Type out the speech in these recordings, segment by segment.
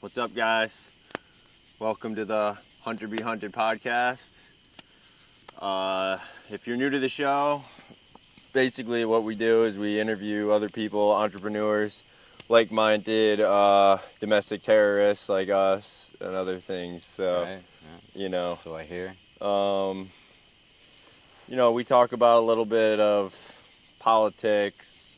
What's up, guys? Welcome to the Hunter Be Hunted podcast. If you're new to the show, basically what we do is we interview other people, entrepreneurs, like-minded, domestic terrorists like us, and other things. So, Right, yeah. you know, So I hear. We talk about a little bit of politics,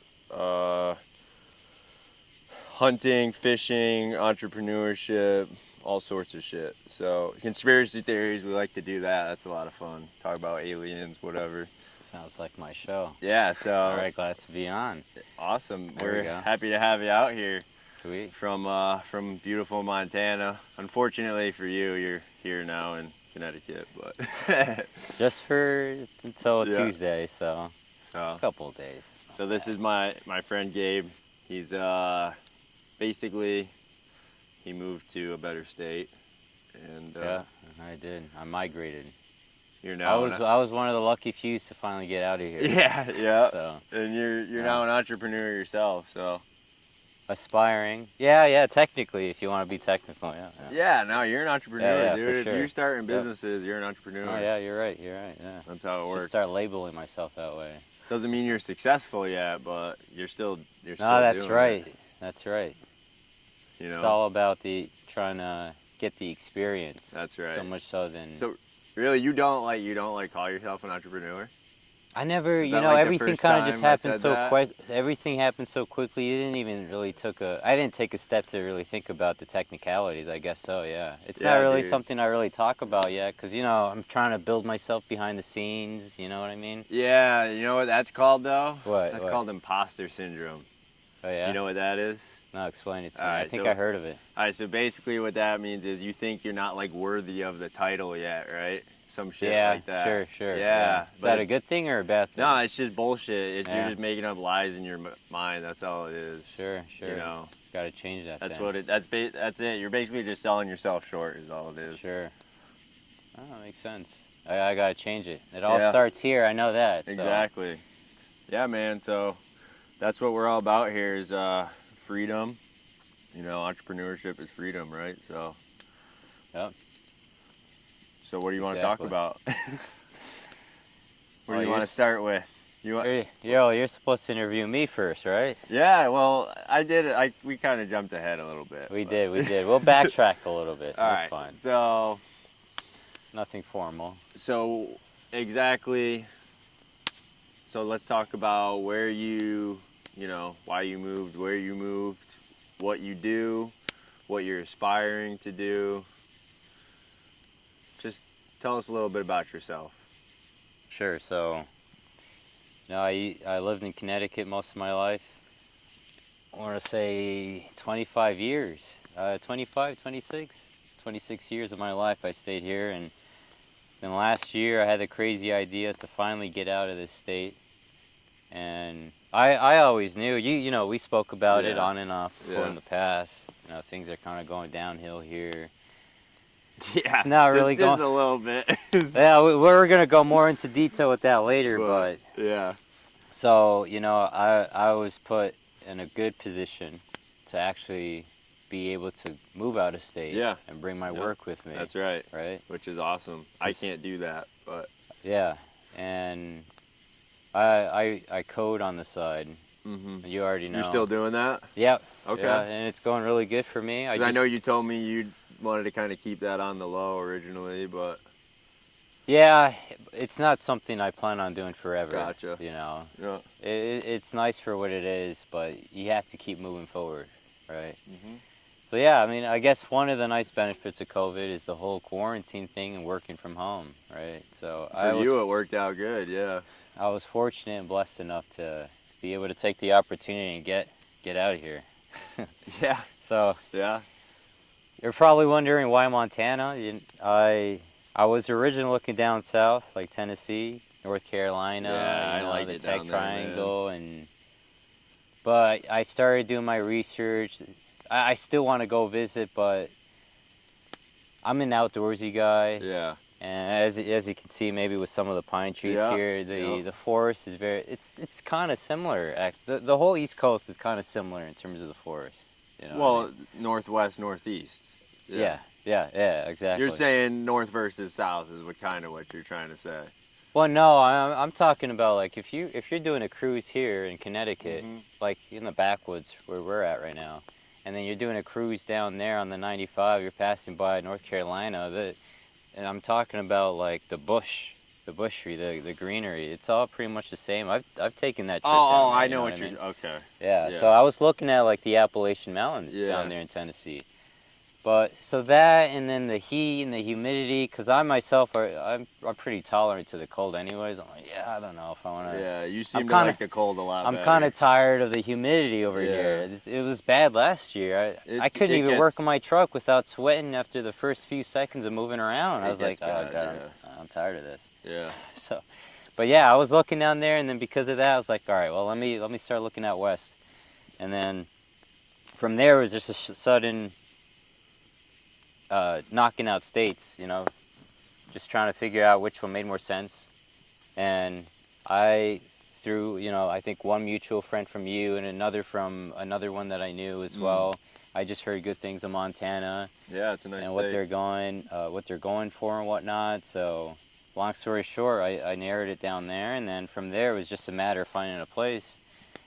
hunting, fishing, entrepreneurship, all sorts of shit. So conspiracy theories, we like to do that. That's a lot of fun. Talk about aliens, whatever. Sounds like my show. Yeah, so All right, glad to be on. awesome. There we We're go. happy to have you out here Sweet. from beautiful Montana. Unfortunately for you, you're here now in Connecticut, but Just until Yeah. Tuesday, so so a couple of days. so this is my friend Gabe. He's basically he moved to a better state, and Yeah, I did. I migrated. you're I now was one of the lucky few to finally get out of here. yeah. So And you're now an entrepreneur yourself, so aspiring. Yeah. Technically, if you want to be technical, yeah. yeah. Now you're an entrepreneur, Yeah, dude. for If sure. you're starting Yep. businesses, you're an entrepreneur. Oh yeah, you're right. Yeah. That's how it Should works. start labeling myself that way. Doesn't mean you're successful yet, but you're still No, that's doing right. it, That's right. you know. It's all about trying to get the experience. That's right. So much so than. So really, you don't call yourself an entrepreneur? I never, Is you that know, like the everything first kind of time just I happened said so that? quick. Everything happened so quickly. You didn't even really I didn't take a step to really think about the technicalities. I guess so. Yeah, it's not Yeah, really dude. something I really talk about yet, because I'm trying to build myself behind the scenes. You know what I mean? Yeah, you know what that's called though? What? That's What? called imposter syndrome. Oh yeah. You know what that is? No, explain it to me. All I right, think so- I heard of it. All right, so basically what that means is you think you're not like worthy of the title yet, right? Some shit Yeah, like that. sure. Yeah. Is but that a good thing or a bad thing? No, it's just bullshit. You're Yeah. just making up lies in your mind. That's all it is. Sure. You know, Got to change that. that's then. what it. That's it. You're basically just selling yourself short. Is all it is. Sure. Oh, that makes sense. I got to change it. It all Yeah. starts here. I know that. So. Exactly. Yeah, man. So that's what we're all about here is freedom. You know, entrepreneurship is freedom, right? So. Yep. So what do you want to Exactly. talk about? What Well, do you want to start with? You want? You're supposed to interview me first, right? Yeah. Well, I did. We kind of jumped ahead a little bit. We but- did. We'll backtrack a little bit. All That's right. fine. So Nothing formal. exactly. So let's talk about where why you moved, where you moved, what you do, what you're aspiring to do. Just tell us a little bit about yourself. Sure. So, I lived in Connecticut most of my life. I want to say 25 years. 26 years of my life I stayed here, and then last year I had the crazy idea to finally get out of this state. And I always knew, we spoke about it Yeah. on and off before Yeah. in the past. Things are kind of going downhill here. Yeah. It's not really just going. a little bit. Yeah, we're gonna go more into detail with that later, but yeah. so I was put in a good position to actually be able to move out of state Yeah. and bring my Yep. work with me. That's right. Right? Which is awesome. I can't do that, but Yeah, and I code on the side. You already know. You're still doing that? Yep. Okay. Yeah, and it's going really good for me. 'Cause I know you told me you wanted to kind of keep that on the low originally, but Yeah, it's not something I plan on doing forever. Gotcha. Yeah. yeah. It's nice for what it is, but you have to keep moving forward, right? Mhm. So yeah, I mean, I guess one of the nice benefits of COVID is the whole quarantine thing and working from home, right? So For you, it worked out good, yeah. I was fortunate and blessed enough to be able to take the opportunity and get out of here. Yeah. So Yeah. you're probably wondering why Montana. I was originally looking down south, like Tennessee, North Carolina, Yeah, I like the it Tech down there, man. Triangle, but I started doing my research. I still want to go visit, but I'm an outdoorsy guy, Yeah. and as you can see, maybe with some of the pine trees Yeah, here, yeah. the forest is it's kind of similar. The whole East Coast is kind of similar in terms of the forest. You know what I Well, mean? northwest, northeast. Yeah, exactly. You're saying north versus south is what you're trying to say. Well, no, I'm talking about like if you're doing a cruise here in Connecticut, Mhm. like in the backwoods where we're at right now, and then you're doing a cruise down there on the 95, you're passing by North Carolina, and I'm talking about like the bushery, the greenery. It's all pretty much the same. I've taken that trip down there. I You know know what what I you're. mean? Okay. Yeah. So Yeah. I was looking at like the Appalachian Mountains Yeah. down there in Tennessee. But so that, and then the heat and the humidity, because I myself I'm pretty tolerant to the cold anyways. I'm like, yeah, I don't know if I want to. Yeah. You I'm seem to kind like of the cold a lot I'm better. kind of tired of the humidity over Yeah. here. It was bad last year. I couldn't even work on my truck without sweating after the first few seconds of moving around. I was like, oh bad, god, I'm tired of this. Yeah. So, but yeah, I was looking down there, and then because of that, I was like, all right, well, let me start looking out west, and then from there it was just a sudden knocking out states, you know, just trying to figure out which one made more sense. And I, through, you know, I think one mutual friend from you and another from another one that I knew as well, I just heard good things of Montana. Yeah, it's a nice and state. what they're going for and whatnot. So, long story short, I narrowed it down there, and then from there it was just a matter of finding a place.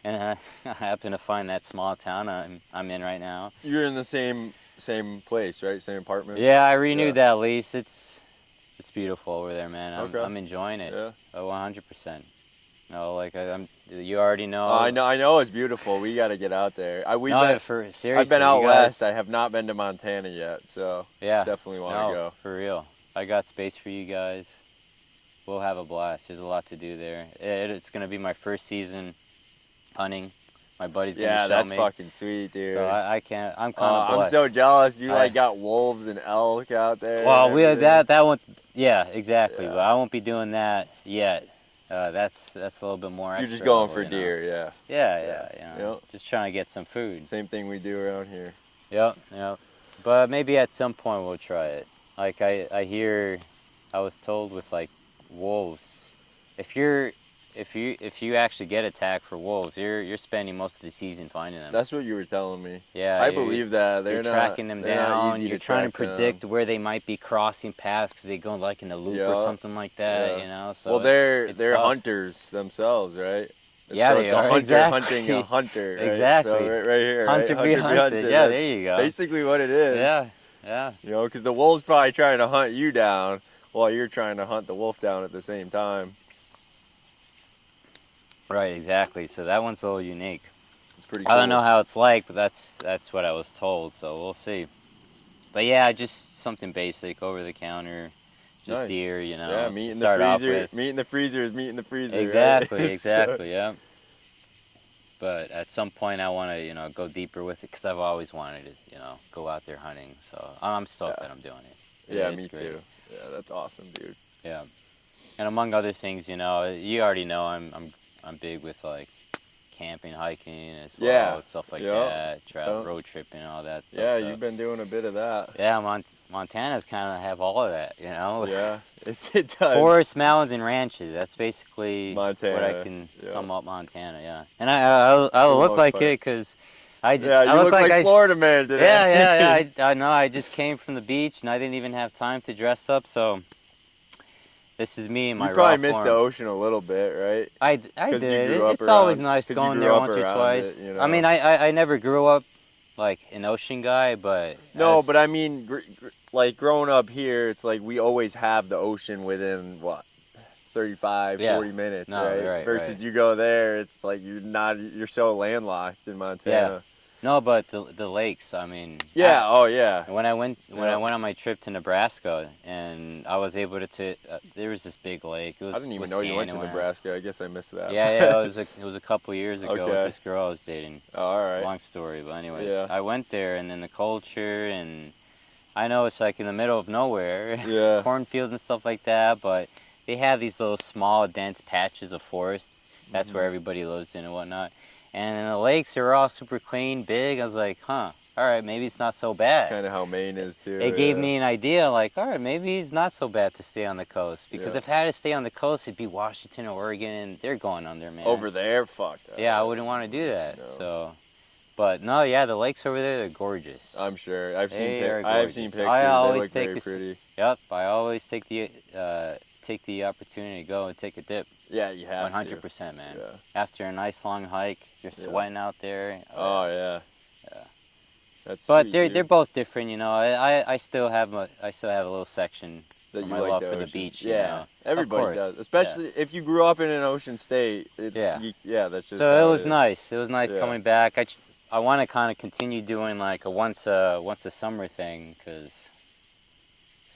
And I happened to find that small town I'm in right now. You're in the same place, right? Same apartment. Yeah, I renewed that lease. It's beautiful over there, man. I'm enjoying it. Yeah. 100%. No, like you already know. I know it's beautiful. We got to get out there. Seriously, I've been out you west. guys, I have not been to Montana yet, so yeah, definitely want to go. For real. I got space for you guys. We'll have a blast. There's a lot to do there. It's gonna be my first season hunting. My buddy's gonna show me. Yeah, that's fucking sweet, dude. So I can't. I'm kind of blessed. I'm so jealous. You got wolves and elk out there. Well, we that one. Yeah, exactly. Yeah. But I won't be doing that yet. That's a little bit more. You're extra just going level, for you know? deer, yeah. Yeah. Yep. Just trying to get some food. Same thing we do around here. Yep. But maybe at some point we'll try it. Like I hear, I was told with like wolves, if you actually get attacked for wolves, you're spending most of the season finding them. That's what you were telling me. Yeah, I believe that. You're tracking them down. You're trying to predict where they might be crossing paths because they go like in a loop or something like that. You know. So well, they're tough. hunters themselves, right? Yeah, so they it's are. a hunter Exactly. hunting a hunter. Right? Exactly. So right here. Hunter right? be hunted. Yeah, there you go. Basically what it is. Yeah. You know, because the wolf's probably trying to hunt you down while you're trying to hunt the wolf down at the same time. Right, exactly. So that one's a little unique. It's pretty cool. I don't know how it's like, but that's what I was told, so we'll see. But yeah, just something basic, over the counter, just deer, you know. Yeah, meat in the freezer. Meat in the freezer is meat in the freezer. Exactly, right? exactly, yeah. But at some point I want to, go deeper with it because I've always wanted to, go out there hunting. So I'm stoked that I'm doing it. Yeah, me too. Yeah, that's awesome, dude. Yeah. And among other things, you already know I'm big with like camping, hiking as well, stuff like that, road tripping, all that stuff. Yeah, so. You've been doing a bit of that. Yeah, Montana's kind of have all of that, Yeah, it does. Forests, mountains, and ranches. That's basically Montana. what I can sum up Montana. Yeah, and I look like it because I look like Florida man today. Yeah. I know. I just came from the beach and I didn't even have time to dress up, so. This is me in my raw form. You probably missed the ocean a little bit, right? I did. It's always nice going there once or twice. I mean, I never grew up like an ocean guy, but... No, but I mean, like growing up here, it's like we always have the ocean within, 35, 40 minutes, right? Versus you go there, it's like you're so landlocked in Montana. Yeah. No, but the lakes, I mean... Yeah, When I went on my trip to Nebraska, and I was able to... there was this big lake. I didn't even know you went to Nebraska. I guess I missed that. Yeah, it was a couple years ago with this girl I was dating. Oh, all right. Long story, but anyways. Yeah. I went there, and then the culture, and I know it's like in the middle of nowhere. Yeah. Cornfields and stuff like that, but they have these little small, dense patches of forests. That's where everybody lives in and whatnot. And the lakes are all super clean, big. I was like, all right, maybe it's not so bad. Kind of how Maine is, too. It gave me an idea, like, all right, maybe it's not so bad to stay on the coast. Because if I had to stay on the coast, it'd be Washington or Oregon, and they're going under, man. Over there? Fuck that. Yeah, I wouldn't want to do that. No. So, But no, yeah, the lakes over there, they're gorgeous. I'm sure. I've seen They are I've seen gorgeous. pictures. I They always look take very a pretty. Yep, I always take the opportunity to go and take a dip. Yeah, you have 100%, man. Yeah. After a nice long hike, you're sweating out there. Oh yeah. Yeah. That's But sweet, they're dude, both different, you know. I still have a little section that for you my like love the for the ocean. beach, Yeah, you know. everybody course. does. Especially if you grew up in an ocean state. Yeah. That's just So how it was is. nice. It was nice Yeah. coming back. I want to kind of continue doing like a once a summer thing, cause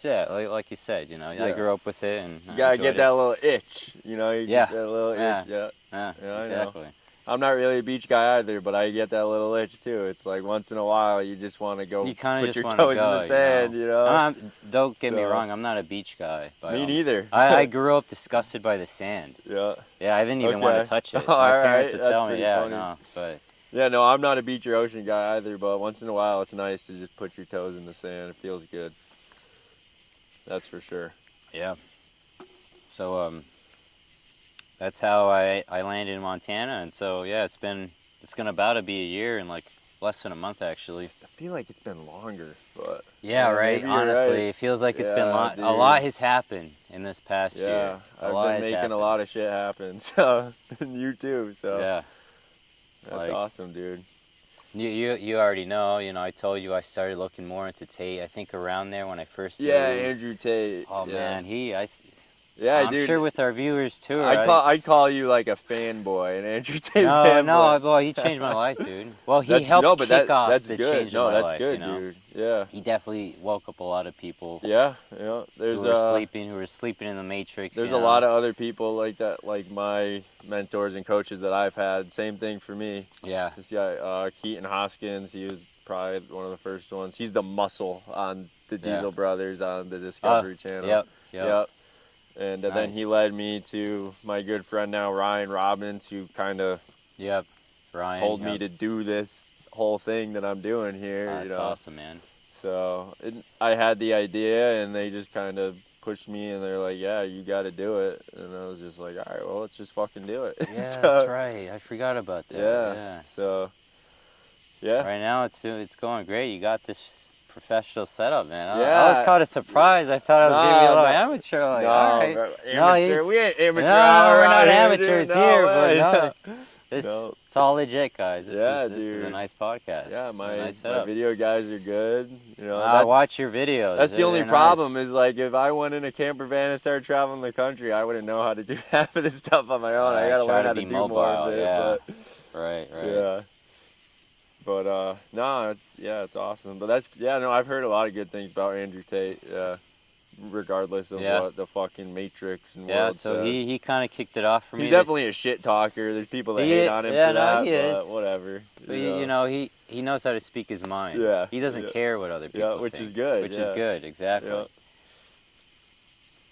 yeah, like you said, you know, I Yeah. grew up with it and You I gotta enjoyed get that little itch, you know. You Yeah. get that little Yeah. itch. Yeah. Yeah, Yeah, I know. exactly. I'm not really a beach guy either, but I get that little itch too. It's like once in a while you just want to go You kind of put just your want to toes go, in the sand, you know. Don't get me So- wrong, I'm not a beach guy. Me neither. I grew up disgusted by the sand. Yeah. Yeah, I didn't even want to Okay. touch it. All My right, parents would that's tell me, pretty yeah, funny. no, but Yeah, no, I'm not a beach or ocean guy either, but once in a while it's nice to just put your toes in the sand. It feels good. That's for sure. yeah. So that's how I landed in Montana, and so yeah, it's gonna about to be a year in like less than a month actually. I feel like it's been longer, but Yeah, right. maybe you're Honestly, right. it feels like it's been Yeah, a lot dude. has happened in this past year. Yeah, A I've lot been has making happened. a lot of shit happen, so and you too. So Yeah, that's like- awesome, dude. you already know. You know, I told you I started looking more into Tate. I think around there when I first Yeah, moved. Andrew Tate. Oh yeah. man, Yeah, I'm dude. sure with our viewers too. Right? I'd call you like a fanboy, an Andrew Tate No, fanboy. well, he changed my life, dude. Well, he That's, helped no, but kick off that's the good. change No, of my that's life. good, You know? dude. Yeah. He definitely woke up a lot of people Yeah. There's who were sleeping in the Matrix. There's you a know? lot of other people like that, like my mentors and coaches that I've had. Same thing for me. Yeah. This guy, Keaton Hoskins, he was probably one of the first ones. He's the muscle on the Diesel Brothers on the Discovery Channel. Yep. And then he Nice. led me to my good friend now, Ryan Robbins, who kind of Yep. Ryan told me to do this whole thing that I'm doing here. That's you know? awesome, man. So I had the idea, and they just kind of pushed me, and they're like, "Yeah, you got to do it." And I was just like, "All right, well, let's just fucking do it." Yeah, So, that's right. I forgot about that. Yeah. So, yeah. Right now it's going great. You got this professional setup, man. I Yeah. was caught a surprise. I thought I was gonna be a little amateur. Like, all right. bro, No, amateur. We ain't amateur. No, hour we're not out here, amateurs dude. here, way. but no. This No. it's all legit, guys. This is a dude. nice podcast. Yeah, A my nice my setup. video guys are good. You know, I watch your videos. that's the only They're nice. problem is like if I went in a camper van and started traveling the country, I wouldn't know how to do half of this stuff on my own. I Right, gotta try learn to how to be do more mobile, of it. yeah. But, Right. yeah. But no, it's awesome. But I've heard a lot of good things about Andrew Tate. Yeah. Regardless of what the fucking Matrix and Yeah, world so says. he kind of kicked it off for me. He's definitely a shit talker. There's people that He hate is- on him yeah, for no, that, he but is. whatever. But you know, he knows how to speak his mind. Yeah, He doesn't yeah. care what other people which think. is good. Which yeah. is good, exactly. Yeah.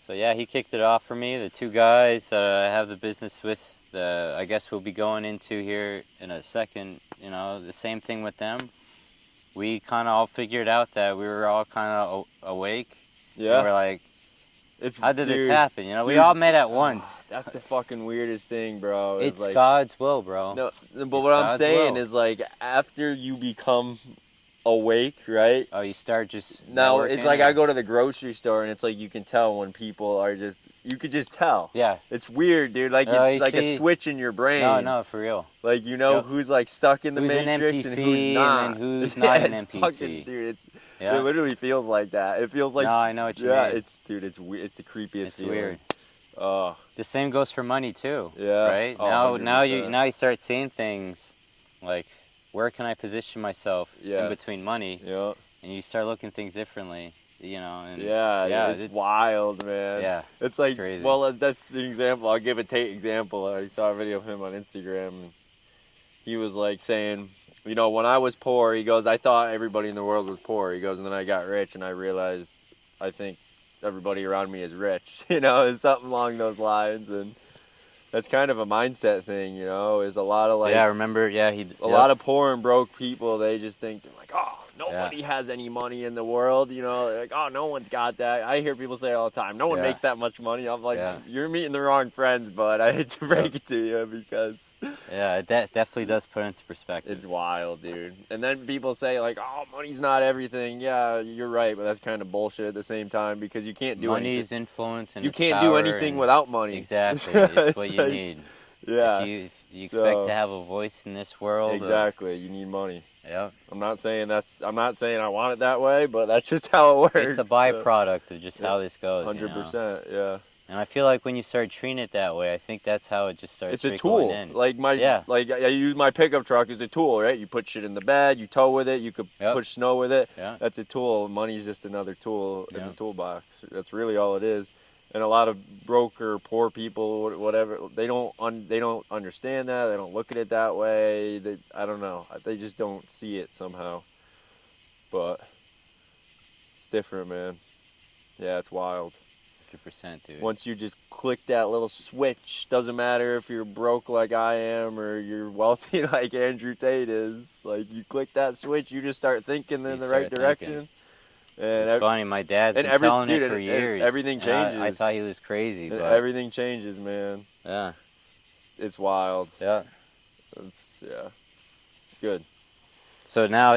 So yeah, he kicked it off for me. The two guys I have the business with, I guess we'll be going into here in a second. You know, the same thing with them. We kind of all figured out that we were all kind of awake. Yeah. And we're like, how did this happen? You know, we dude, all met at once. That's the fucking weirdest thing, bro. It's like, God's will, bro. No, but It's what I'm God's saying will. is like after you become awake, right? Oh, you start just Now it's networking, like or- I go to the grocery store and it's like you can tell when people are you could just tell. Yeah. It's weird, dude. Like Oh, it's you like see- a switch in your brain. No, for real. Like you know Yep. who's like stuck in the Who's an Matrix and NPC who's not. and then who's not an it's NPC. Fucking, dude, Yeah. it literally feels like that. It feels like No, I know what you yeah, mean. it's it's the creepiest It's feeling. weird. Oh, The same goes for money too. yeah. Right? Oh, now 100%. you start seeing things like where can I position myself Yeah. in between money, Yeah. and you start looking things differently. You know. And Yeah, it's wild, man. Yeah. It's like, crazy. well, that's the example. I'll give a Tate example. I saw a video of him on Instagram. And he was like saying, you know, when I was poor, he goes, I thought everybody in the world was poor. He goes, and then I got rich and I realized I think everybody around me is rich. You know, it's something along those lines. And that's kind of a mindset thing, you know, is a lot of like, yeah, I remember. Yeah, a lot of poor and broke people, they just think, they're like, oh, Nobody has any money in the world, you know, like, oh, no one's got that. I hear people say all the time, no one makes that much money. I'm like, you're meeting the wrong friends, bud. I hate to break it to you because... Yeah, that definitely does put it into perspective. It's wild, dude. And then people say, like, oh, money's not everything. Yeah, you're right, but that's kind of bullshit at the same time because you can't do anything. Money's influence and you can't do anything without money. Exactly. It's what you need. Yeah. If you expect to have a voice in this world. Exactly. You need money. Yeah. I'm not saying I want it that way, but that's just how it works. It's a byproduct of just how this goes. 100%, yeah. And I feel like when you start treating it that way, I think that's how it just starts. It's a tool. In. Like I use my pickup truck as a tool, right? You put shit in the bed, you tow with it, you could push snow with it. Yeah. That's a tool. Money's just another tool in the toolbox. That's really all it is. And a lot of broke or poor people, whatever, they don't understand that. They don't look at it that way. I don't know. They just don't see it somehow. But it's different, man. Yeah, it's wild. 100%, dude. Once you just click that little switch, doesn't matter if you're broke like I am or you're wealthy like Andrew Tate is. Like, you click that switch, you just start thinking in the right direction. And it's funny, my dad's been telling it for years. Everything changes. I thought he was crazy, but everything changes, man. Yeah, it's wild. Yeah, it's good. So now,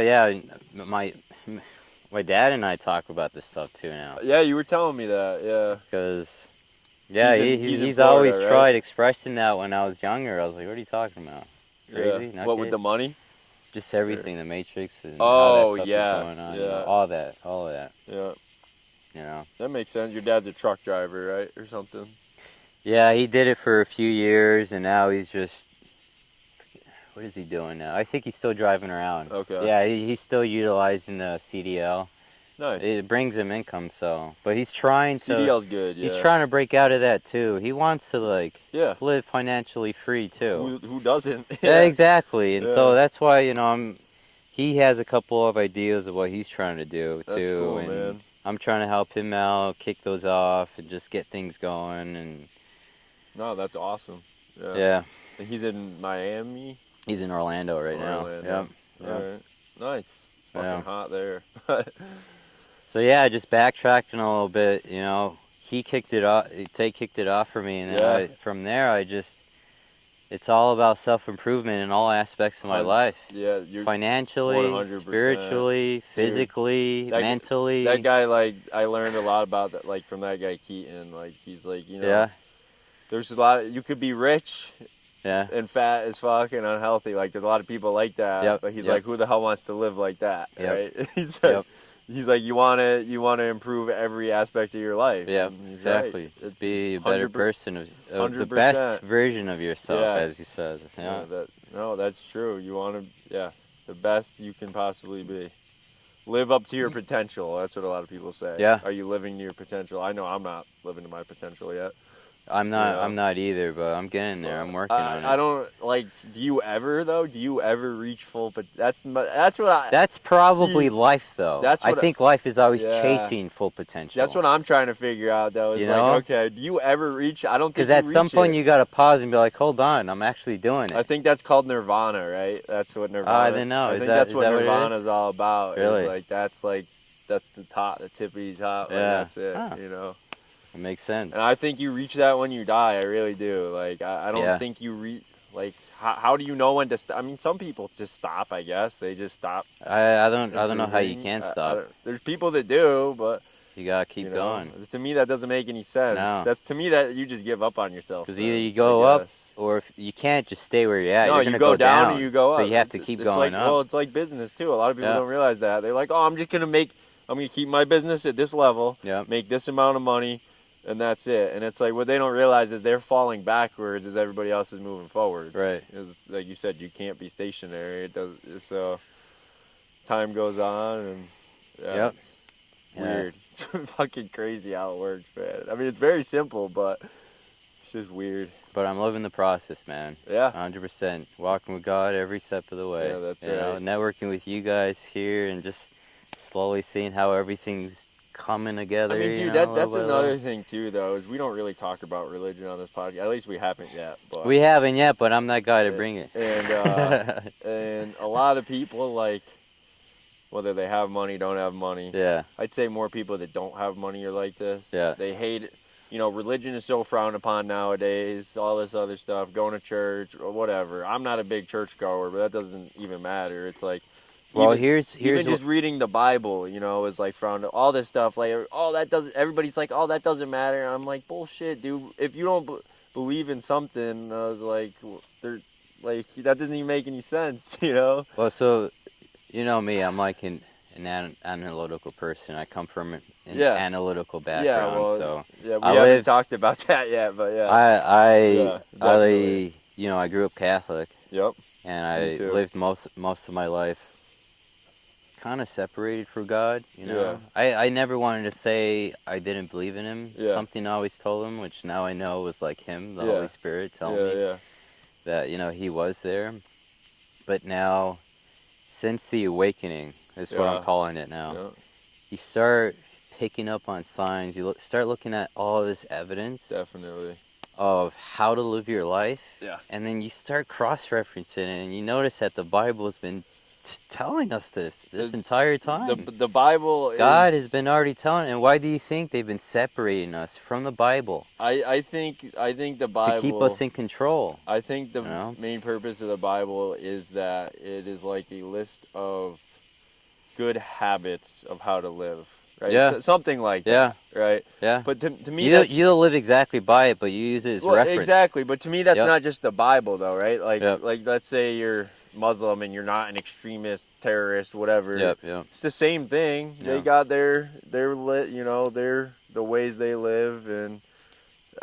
my dad and I talk about this stuff too now. Yeah, you were telling me that. Yeah. Because he's Florida, always tried expressing that when I was younger. I was like, what are you talking about? Crazy? Yeah. What with the money? Just everything, the Matrix and how that stuff is going on. Yeah. You know, all of that. Yeah. You know. That makes sense. Your dad's a truck driver, right? Or something? Yeah, he did it for a few years, and now he's just... What is he doing now? I think he's still driving around. Okay. Yeah, he's still utilizing the CDL. Nice. It brings him income, so... But he's trying to... CDL's good, yeah. He's trying to break out of that, too. He wants to, live financially free, too. Who doesn't? Yeah, exactly. And so that's why, he has a couple of ideas of what he's trying to do, too. That's cool, and man. I'm trying to help him out, kick those off, and just get things going. And no, that's awesome. Yeah. And he's in Miami? He's in Orlando right now. Yep. All right. Nice. It's fucking hot there. So yeah, just backtracking a little bit, he kicked it off, Tate kicked it off for me, and then from there it's all about self-improvement in all aspects of my life. Yeah, you're financially, 100%. Spiritually, physically, mentally. That guy, I learned a lot about that, from that guy Keaton. He's there's a lot. You could be rich. Yeah. And fat as fuck and unhealthy. There's a lot of people like that. Yep. But he's like, who the hell wants to live like that? Yep. Right? He's like, you want to improve every aspect of your life. Yeah, exactly. Right. Just be a better person of the best version of yourself, as he says. Yeah. That's true. You want to, the best you can possibly be. Live up to your potential. That's what a lot of people say. Yeah. Are you living to your potential? I know I'm not living to my potential yet. I'm not. I'm not either, but I'm getting there. I'm working on it. I don't Do you ever though? Do you ever reach full? But that's what I. That's probably life though. I think life is always chasing full potential. That's what I'm trying to figure out though. Is okay, do you ever reach? I don't think. Because at some point you gotta pause and be like, hold on, I'm actually doing it. I think that's called nirvana, right? That's what nirvana. I don't know. I think that's what nirvana is all about. Really? That's the top, the tippy top. That's it. It makes sense. And I think you reach that when you die. I really do. I don't think you reach. How do you know when to stop? I mean, some people just stop. I guess they just stop. I don't know how you can stop. There's people that do, but you gotta keep going. To me, that doesn't make any sense. No. To me, that you just give up on yourself. Because either you go up, or if you can't just stay where you're at. No, you're you go down or you go up. So you have to keep going up. Well, it's like business too. A lot of people don't realize that. They're like, oh, I'm gonna keep my business at this level. Make this amount of money. And that's it. And it's what they don't realize is they're falling backwards as everybody else is moving forward. Right. It's like you said, you can't be stationary. It does. So time goes on, and it's weird. It's fucking crazy how it works, man. I mean, it's very simple, but it's just weird. But I'm loving the process, man. Yeah. 100%. Walking with God every step of the way. Yeah, that's right. Networking with you guys here and just slowly seeing how everything's coming together. I mean, dude, that's another thing too, though, is we don't really talk about religion on this podcast. At least we haven't yet. But we haven't yet, but I'm that guy to bring it. And and a lot of people whether they have money, don't have money. Yeah. I'd say more people that don't have money are like this. Yeah. They hate it. You know, religion is so frowned upon nowadays, all this other stuff, going to church or whatever. I'm not a big church goer, but that doesn't even matter. It's like, Well, even, here's even just reading the Bible, you know, is like frowned. All this stuff, like, oh, that doesn't. Everybody's like, oh, that doesn't matter. I'm like, bullshit, dude. If you don't believe in something, I was like, they're like, that doesn't even make any sense, you know. Well, so you know me, I'm like an analytical person. I come from an Yeah. analytical Yeah, background, well, so yeah, we I haven't lived. talked about that yet, but yeah. I Yeah, definitely. you know, I grew up Catholic, Yep. and Me I too. lived most of my life kind of separated from God. You know, Yeah. I never wanted to say I didn't believe in Him. Yeah. Something I always told Him, which now I know was like Him, the Yeah. Holy Spirit, telling me Yeah. that you know He was there. But now, since the awakening, is what I'm Yeah. calling it now. Yeah. You start picking up on signs. You start looking at all this evidence Definitely. of how to live your life. Yeah. And then you start cross-referencing it, and you notice that the Bible has been telling us this It's entire time. the Bible God has is. been already telling. And why do you think they've been separating us from the Bible? I think the To keep Bible. us in control. I think the You know? main purpose of the Bible is that it is like a list of good habits of how to live, right? Yeah. Something like Yeah. that, right? Yeah. But to me, You don't live exactly by it, but you use it as well, reference. exactly. But to me, that's Yep. not just the Bible, though, right? Like, Yep. let's say you're Muslim and you're not an extremist, terrorist, whatever. Yep. Yep. It's the same thing. Yeah. They got their you know, the ways they live, and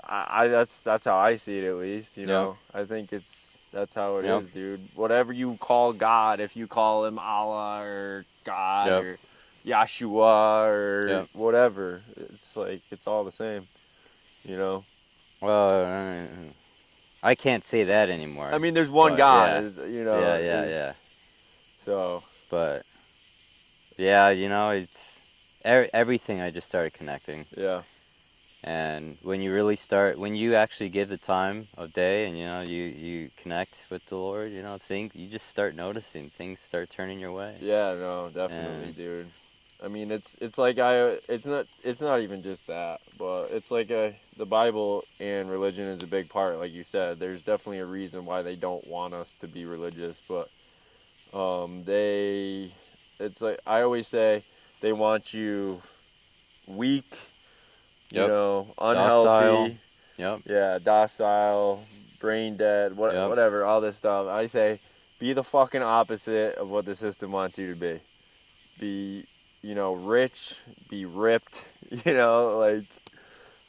I that's how I see it, at least. You know, I think that's how it is, dude. Whatever you call God, if you call him Allah or God or Yeshua or whatever, it's like it's all the same. You know. Well, I can't say that anymore. I mean, there's one God, you know. Yeah. So. But yeah, you know, it's everything. I just started connecting. Yeah. And when you actually give the time of day, and you know, you connect with the Lord, you know, you just start noticing things start turning your way. Yeah, no, definitely, dude. I mean, it's like it's not even just that, but it's like the Bible and religion is a big part, like you said. There's definitely a reason why they don't want us to be religious, but it's like I always say, they want you weak, you know, unhealthy, docile, brain dead, whatever, all this stuff. I say, be the fucking opposite of what the system wants you to be. Be, you know, rich, be ripped, you know, like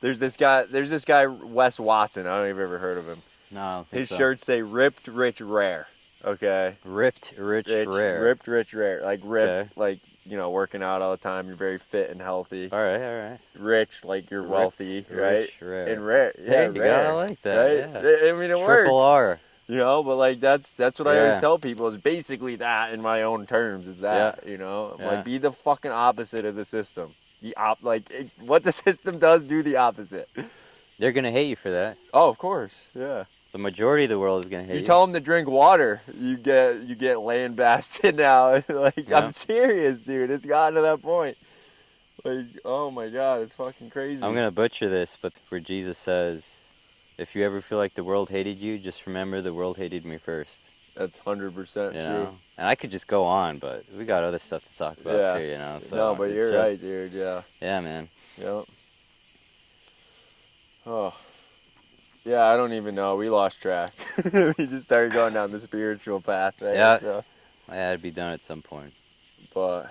there's this guy Wes Watson. I don't know if you've ever heard of him. No, I don't think His so. shirts say ripped, rich, rare. Okay. Ripped, rich, rare. Ripped, rich, rare. Like ripped, like, you know, working out all the time. You're very fit and healthy. All right. Right. Like you're wealthy, right? Rich, rare. And rare, yeah, Hey, rare. I like that. Right? Yeah. I mean, it works. Triple R. You know, but like that's what I always tell people is basically that in my own terms is that, you know, like be the fucking opposite of the system. What the system does, do the opposite. They're gonna hate you for that. Oh, of course, yeah. The majority of the world is gonna hate you. You tell them to drink water, you get lambasted now. Like I'm serious, dude. It's gotten to that point. Like, oh my God, it's fucking crazy. I'm gonna butcher this, but where Jesus says, "If you ever feel like the world hated you, just remember the world hated me first." That's 100% true. Know? And I could just go on, but we got other stuff to talk about too, you know. So no, but you're right, dude. Yeah. Yeah, man. Yep. Oh. Yeah, I don't even know. We lost track. We just started going down the spiritual path there. Yeah. So. I had to be done at some point. But,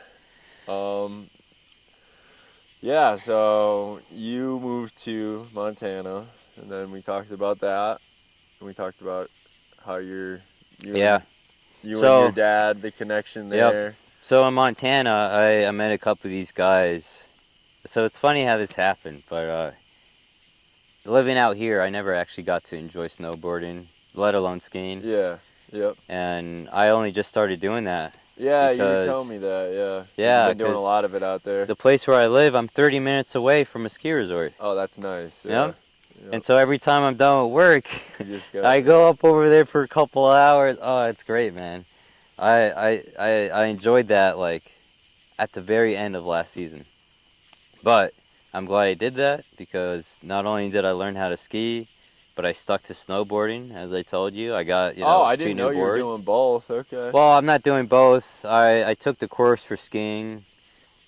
yeah, so you moved to Montana, and then we talked about that, and we talked about how you and your dad, the connection there. Yep. So in Montana, I met a couple of these guys. So it's funny how this happened, but living out here, I never actually got to enjoy snowboarding, let alone skiing. Yeah, yep. And I only just started doing that. Yeah, you were telling me that, yeah. Yeah, you've been doing a lot of it out there. The place where I live, I'm 30 minutes away from a ski resort. Oh, that's nice. Yeah. Yep. And so every time I'm done with work, I go up over there for a couple of hours. Oh, it's great, man. I enjoyed that, like, at the very end of last season. But I'm glad I did that because not only did I learn how to ski, but I stuck to snowboarding, as I told you. I got, I 2 didn't new know you were boards. doing both. Okay. Well, I'm not doing both. I took the course for skiing.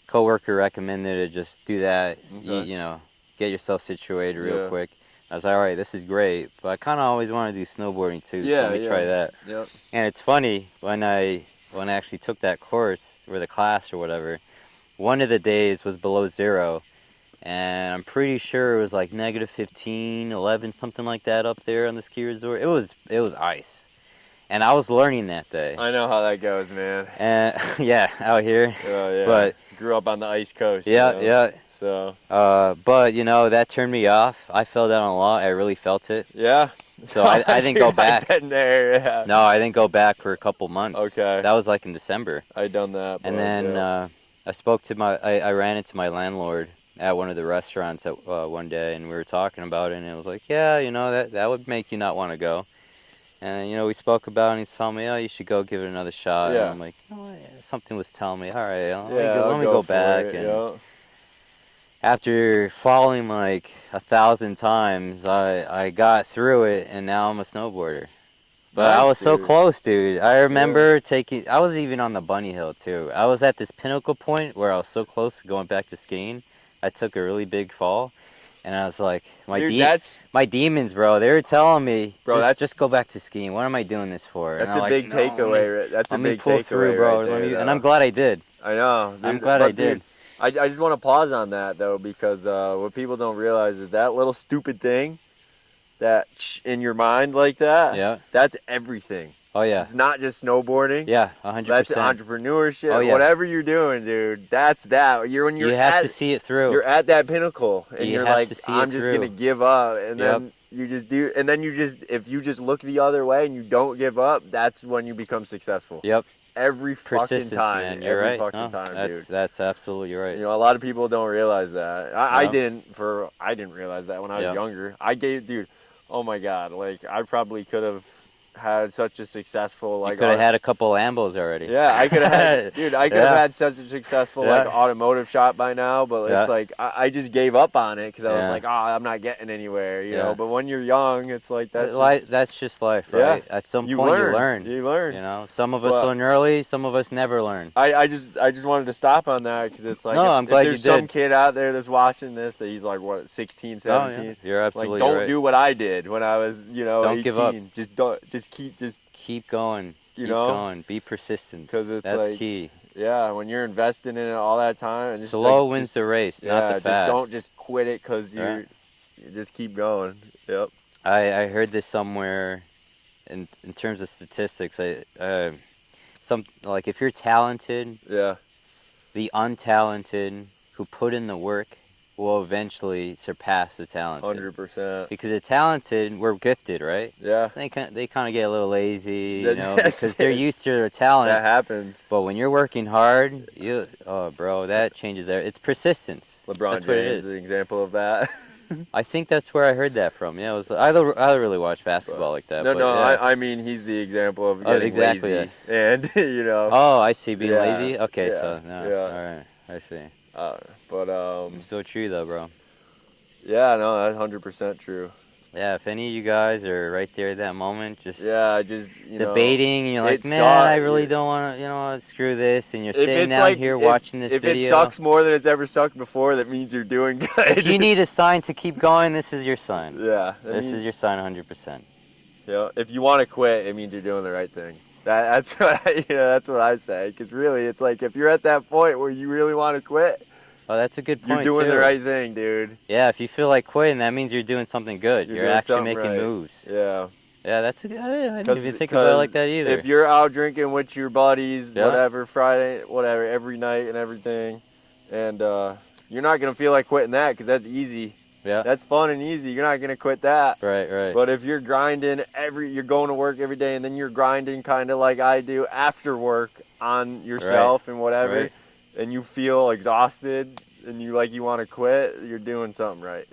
Coworker recommended to just do that. Okay. Get yourself situated real Yeah. quick. I was like, all right, this is great, but I kind of always want to do snowboarding too. So Yeah, let me try that. Yep. And it's funny when I actually took that course or the class or whatever. One of the days was below 0, and I'm pretty sure it was like negative 15, 11, something like that up there on the ski resort. It was ice, and I was learning that day. I know how that goes, man. And yeah, out here. Oh yeah. But grew up on the East Coast. yeah, yeah. So. But that turned me off. I fell down a lot. I really felt it. Yeah. So I didn't go back. I've been there. Yeah. No, I didn't go back for a couple months. Okay. That was like in December. I done that. And then I ran into my landlord at one of the restaurants one day, and we were talking about it, and it was like, yeah, that would make you not want to go. And we spoke about it, and he's telling me, oh, you should go give it another shot. Yeah. And I'm like, something was telling me, all right, let I'll me go back. It, and after falling like 1,000 times, I got through it, and now I'm a snowboarder. But nice, I was so dude. close, dude. I remember I was even on the bunny hill too. I was at this pinnacle point where I was so close to going back to skiing. I took a really big fall, and I was like, my demons, bro, they were telling me, bro, just go back to skiing. What am I doing this for? That's a big takeaway. That's a big pull takeaway through, bro. right there, and I'm glad I did. I know. Dude, I'm glad I did. Dude, I just want to pause on that though, because what people don't realize is that little stupid thing that in your mind like that. Yeah. That's everything. Oh yeah. It's not just snowboarding. Yeah, 100%. That's entrepreneurship. Oh, yeah. Whatever you're doing, dude. That's that. You have to see it through. You're at that pinnacle, and you're like, I'm just gonna give up, and then you just do, and then if you just look the other way and you don't give up, that's when you become successful. Yep. Every fucking time. Man. You're right. Fucking time, dude. That's absolutely right. A lot of people don't realize that. I didn't realize that when I was younger. Dude. Oh my God! Like I probably could have had such a successful you could have had a couple Lambos already. Yeah, I could have had, dude. I could have had such a successful automotive shop by now, but it's like I just gave up on it because I was like, I'm not getting anywhere, you know. But when you're young, it's like that's just life, right? At some point you learn. You learn. Some of us learn early, some of us never learn. I just wanted to stop on that because it's like I'm glad there's some kid out there that's watching this that he's like 16, 17. Oh, yeah. You're absolutely like, don't right. do what I did when I was, don't 18. give up. Just keep going. Keep going. Be persistent. Because that's key. Yeah, when you're investing in it all that time, and slow wins the race, not the fast. Don't just quit it because you just keep going. Yep. I heard this somewhere, in terms of statistics. If you're talented, the untalented who put in the work will eventually surpass the talented. 100%. Because the talented, we're gifted, right? Yeah. They kind of get a little lazy, because they're used to their talent. That happens. But when you're working hard, bro, that changes there. It's persistence. LeBron James is an example of that. I think that's where I heard that from. Yeah, I don't really watch basketball like that. I mean he's the example of getting lazy, and Oh, I see, being lazy. Okay, all right, I see. It's so true though, bro. Yeah, no, that's 100% true. Yeah, if any of you guys are right there at that moment, just debating, and you're like, man, I really don't want to, screw this, and you're sitting down here watching this video. If it sucks more than it's ever sucked before, that means you're doing good. If you need a sign to keep going, this is your sign. Yeah. This is your sign 100%. Yeah, if you want to quit, it means you're doing the right thing. That's what I say, because really, it's like if you're at that point where you really want to quit. Oh, that's a good point. You're doing the right thing, dude. Yeah, if you feel like quitting, that means you're doing something good. You're actually making moves. Yeah. Yeah, that's a good. I didn't even think about it like that either. If you're out drinking with your buddies, whatever, Friday, whatever, every night and everything, and you're not gonna feel like quitting that because that's easy. Yeah. That's fun and easy. You're not gonna quit that. Right. But if you're grinding you're going to work every day, and then you're grinding kind of like I do after work on yourself and whatever. Right. And you feel exhausted and you want to quit, you're doing something right.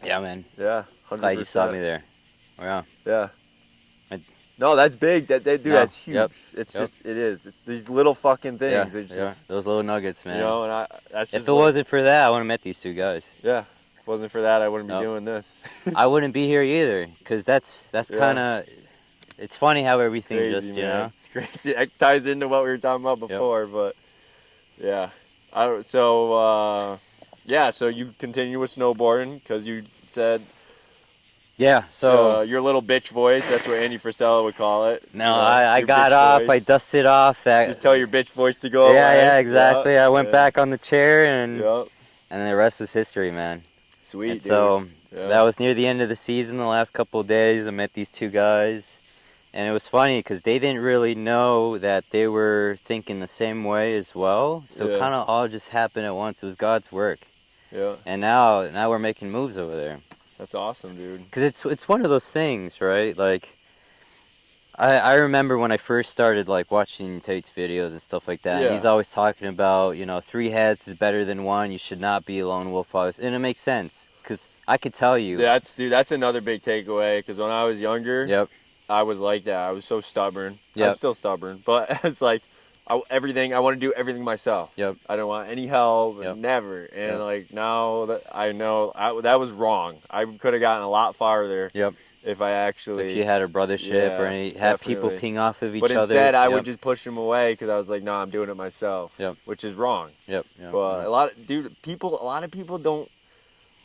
Yeah, man. Yeah, 100%. Glad you saw me there. Yeah. Yeah. No, that's big. Dude, No. that's huge. Yep. It's Yep. just, it is. It's these little fucking Yeah. things. It's Yeah. just, Those little nuggets, man. you know, and that's If just it what, wasn't for that, I wouldn't have met these two guys. yeah. If it wasn't for that, I wouldn't be Nope. doing this. I wouldn't be here either, because that's Yeah. kind of, it's funny how everything Crazy, just, you man. know. It's crazy. It ties into what we were talking about before, but yeah. So you continue with snowboarding because you said Yeah, so your little bitch voice. That's what Andy Frisella would call it. no, You know, I your got bitch off, I voice. dusted off that. Just tell your bitch voice to go Yeah, away. yeah, exactly. I went back on the chair, and Yep. the rest was history, man. Sweet, And dude. so Yeah. that was near the end of the season. The last couple of days, I met these two guys, and it was funny because they didn't really know that they were thinking the same way as well. So Yeah. kind of all just happened at once. It was God's work. Yeah. And now we're making moves over there. That's awesome, dude. Because it's one of those things, right? Like, I remember when I first started, like, watching Tate's videos and stuff like that, and Yeah. he's always talking about, 3 heads is better than one, you should not be a lone wolf always, and it makes sense, because I could tell you. That's another big takeaway, because when I was younger, Yep, I was like that. I was so stubborn. I'm Yep. still stubborn, but it's like, I want to do everything myself. Yep. I don't want any help, Yep. never. And Yep. like now that I know that was wrong. I could have gotten a lot farther. Yep. If I actually, if you had a brothership or Yeah, have people definitely. ping off of each But other. instead, I Yep. would just push them away because I was like, no, I'm doing it myself. Yep. Which is wrong. Yep. Yep. But Yep. a lot of people don't.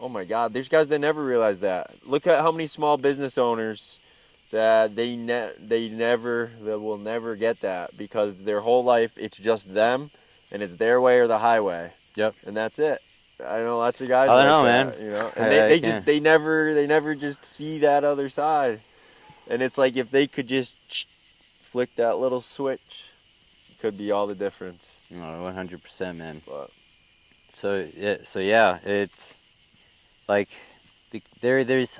Oh my God, there's guys that never realize that. Look at how many small business owners that they will never get that because their whole life it's just them, and it's their way or the highway. Yep. And that's it. I know lots of guys. I like know, that, man. You know, and I they never just see that other side. And it's like if they could just flick that little switch, it could be all the difference. No, 100%, man. But So yeah, it's like there's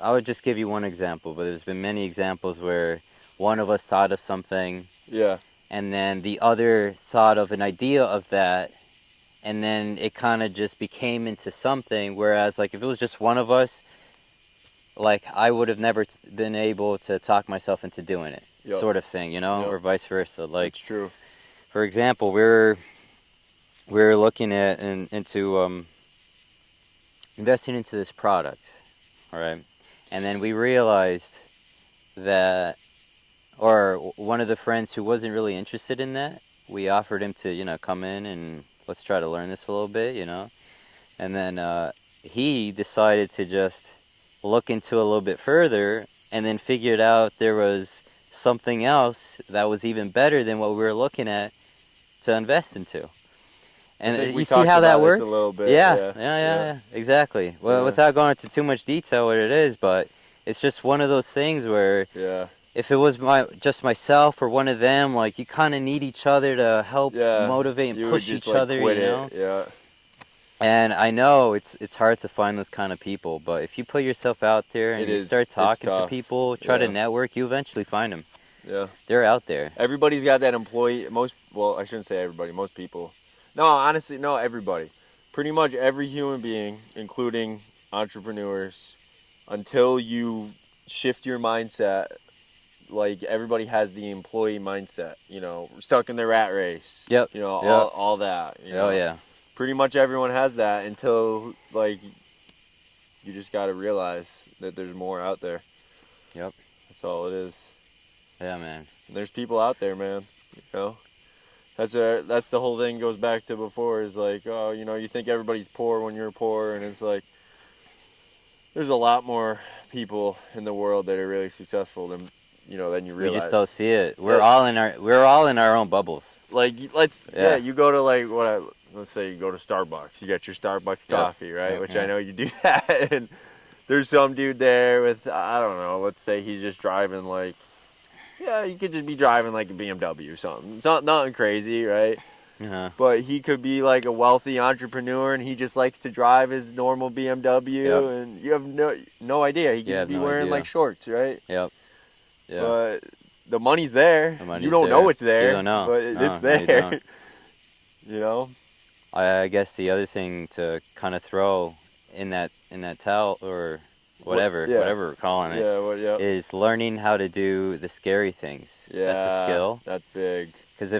I would just give you one example, but there's been many examples where one of us thought of something, yeah, and then the other thought of an idea of that, and then it kind of just became into something. Whereas, like, if it was just one of us, like, I would have never been able to talk myself into doing it, Yep. sort of thing, Yep. or vice versa. Like, that's true. for example, we're looking at into investing into this product, all right, and then we realized that, or one of the friends who wasn't really interested in that, we offered him to come in and let's try to learn this a little bit, and then he decided to just look into it a little bit further, and then figured out there was something else that was even better than what we were looking at to invest into. And I think we you see talked how that about this works? a little bit. Yeah, exactly. Well, Yeah. without going into too much detail what it is, but it's just one of those things where Yeah. if it was just myself or one of them, like, you kind of need each other to help motivate and You would push just each like other, quit you know? it. Yeah. And I know it's hard to find those kind of people, but if you put yourself out there and you start It's talking to tough. people, try to Yeah. network, you eventually find them. Yeah. They're out there. Everybody's got that employee. Well, I shouldn't say everybody. Most people. No, honestly, no, everybody. Pretty much every human being, including entrepreneurs, until you shift your mindset, like everybody has the employee mindset, stuck in the rat race. Yep. All that. Oh yeah. Pretty much everyone has that until like you just got to realize that there's more out there. Yep. That's all it is. Yeah, man. And there's people out there, man. That's the whole thing goes back to before is like, oh, you think everybody's poor when you're poor, and it's like there's a lot more people in the world that are really successful than than you realize. We just don't see it. We're all in our own bubbles. Like you go to like let's say you go to Starbucks. You get your Starbucks coffee, right? Yep, Which yeah. I know you do that, and there's some dude there with I don't know. Let's say he's just driving like. Yeah, you could just be driving like a BMW or something. It's nothing crazy, right? Uh-huh. But he could be like a wealthy entrepreneur, and he just likes to drive his normal BMW, Yep. and you have no idea. He could just be no wearing idea. like shorts, right? Yep. Yeah. But the money's there. The money's you don't there. know it's there. You don't know. But No, it's no, you there. don't. I guess the other thing to kind of throw in that towel or whatever Yeah. we're calling it, Yeah. What? Yeah. is learning how to do the scary things. Yeah. That's a skill. That's big. Because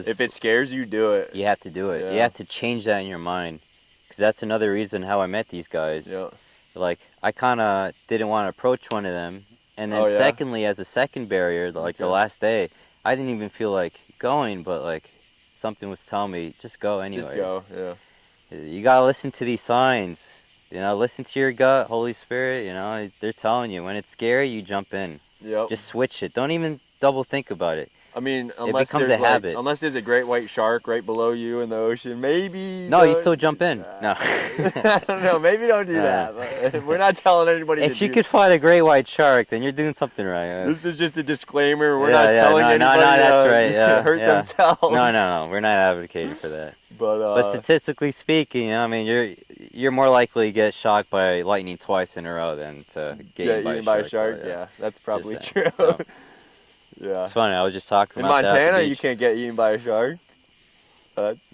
If it scares you, do it. you have to do it. You Yeah. have to change that in your mind. Because that's another reason how I met these guys. Yeah. Like, I kind of didn't want to approach one of them. And then Oh, yeah? secondly, as a second barrier, like the Okay. last day, I didn't even feel like going, but like something was telling me, just go anyways. Just go. Yeah. You got to listen to these signs. You know, listen to your gut, Holy Spirit. You know, they're telling you. When it's scary, you jump in. Yep. Just switch it. Don't even double think about it. I mean, It becomes a habit. Unless there's a great white shark right below you in the ocean, maybe. No, you still jump in. No. I don't know. Maybe don't do that. But we're not telling anybody. If you could find a great white shark, then you're doing something right. This is just a disclaimer. We're Yeah, not yeah, telling no, anybody that's right, yeah, hurt yeah. themselves. No, we're not advocating for that. But But statistically speaking, I mean, you're more likely to get shocked by lightning twice in a row than to get eaten by a shark. so, Yeah, that's probably Just true. saying, Yeah. It's funny. I was just talking In about that at the Montana, you beach. can't get eaten by a shark. That's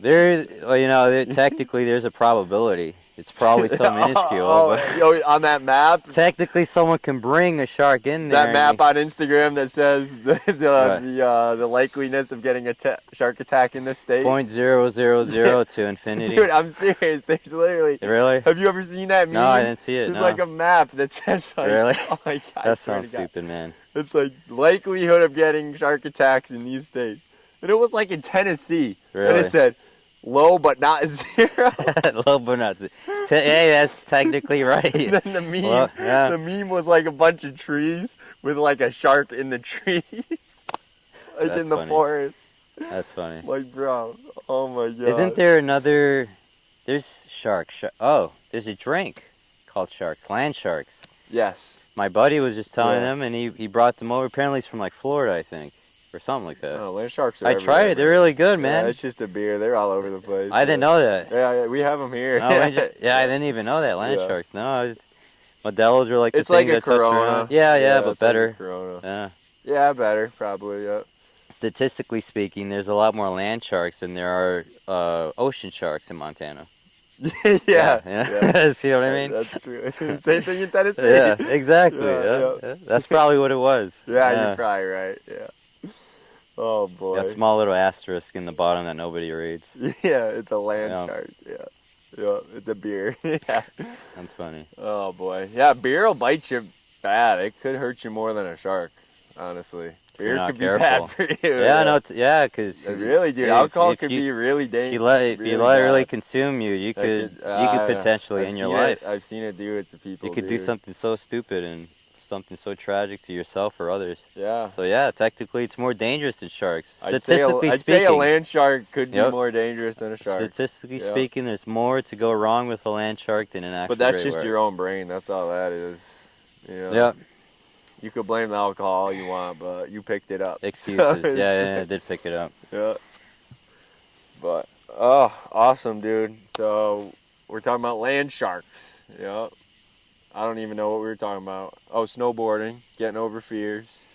Technically, there's a probability. It's probably so minuscule. Oh, on that map. Technically, someone can bring a shark in there. That map on Instagram that says Right. the likeliness of getting a shark attack in this state. 0.000 to infinity. Dude, I'm serious. There's literally. Really? Have you ever seen that meme? No, I didn't see it. There's No. like a map that says like. Really? Oh my god. I That swear sounds to God. stupid, man. It's like likelihood of getting shark attacks in these states, and it was like in Tennessee, and Really? it said low but not zero. Low but not. Hey, that's technically right. And then the meme, Well, yeah. the meme was like a bunch of trees with like a shark in the trees, like That's in the funny. forest. That's funny. Like, bro, oh my god. Isn't there another? There's shark. Oh, there's a drink called sharks. Land sharks. Yes. My buddy was just telling Yeah. them, and he brought them over. Apparently, he's from like Florida, I think, or something like that. Oh, land sharks are I tried it. They're really good, Yeah, man. it's just a beer. They're all over the place. I didn't know that. Yeah, we have them here. No, I didn't even know that. Land Yeah. sharks. No, Modelo's were like It's the like thing a that touch Corona. around. Yeah, but it's like a better. Corona. Yeah. Yeah, better, probably, yeah. Statistically speaking, there's a lot more land sharks than there are ocean sharks in Montana. Yeah. See what I mean? That's true. Same thing in Tennessee. Yeah, exactly. Yeah, Yeah. That's probably what it was. Yeah, you're probably right. Yeah. Oh boy. That small little asterisk in the bottom that nobody reads. Yeah, it's a land Yeah. shark. Yeah, it's a beer. Yeah. That's funny. Oh boy. Yeah, beer will bite you bad. It could hurt you more than a shark, honestly. Beer not could careful. be bad for you. Yeah, no, because Really, dude. Alcohol could be really dangerous. if you let it really consume you, you could potentially end your life. I've seen it do it to people. You could do something so stupid and something so tragic to yourself or others. Yeah. So yeah, technically it's more dangerous than sharks. I'd Statistically say speaking, a land shark could be Yep. more dangerous than a shark. statistically Yep. speaking, there's more to go wrong with a land shark than an actual But that's gray just whale. your own brain. That's all that is. You know? Yep. You could blame the alcohol all you want, but you picked it up. Excuses. Yeah, I did pick it up. Yeah. But awesome, dude. So we're talking about land sharks. Yeah. I don't even know what we were talking about. Oh, snowboarding, getting over fears.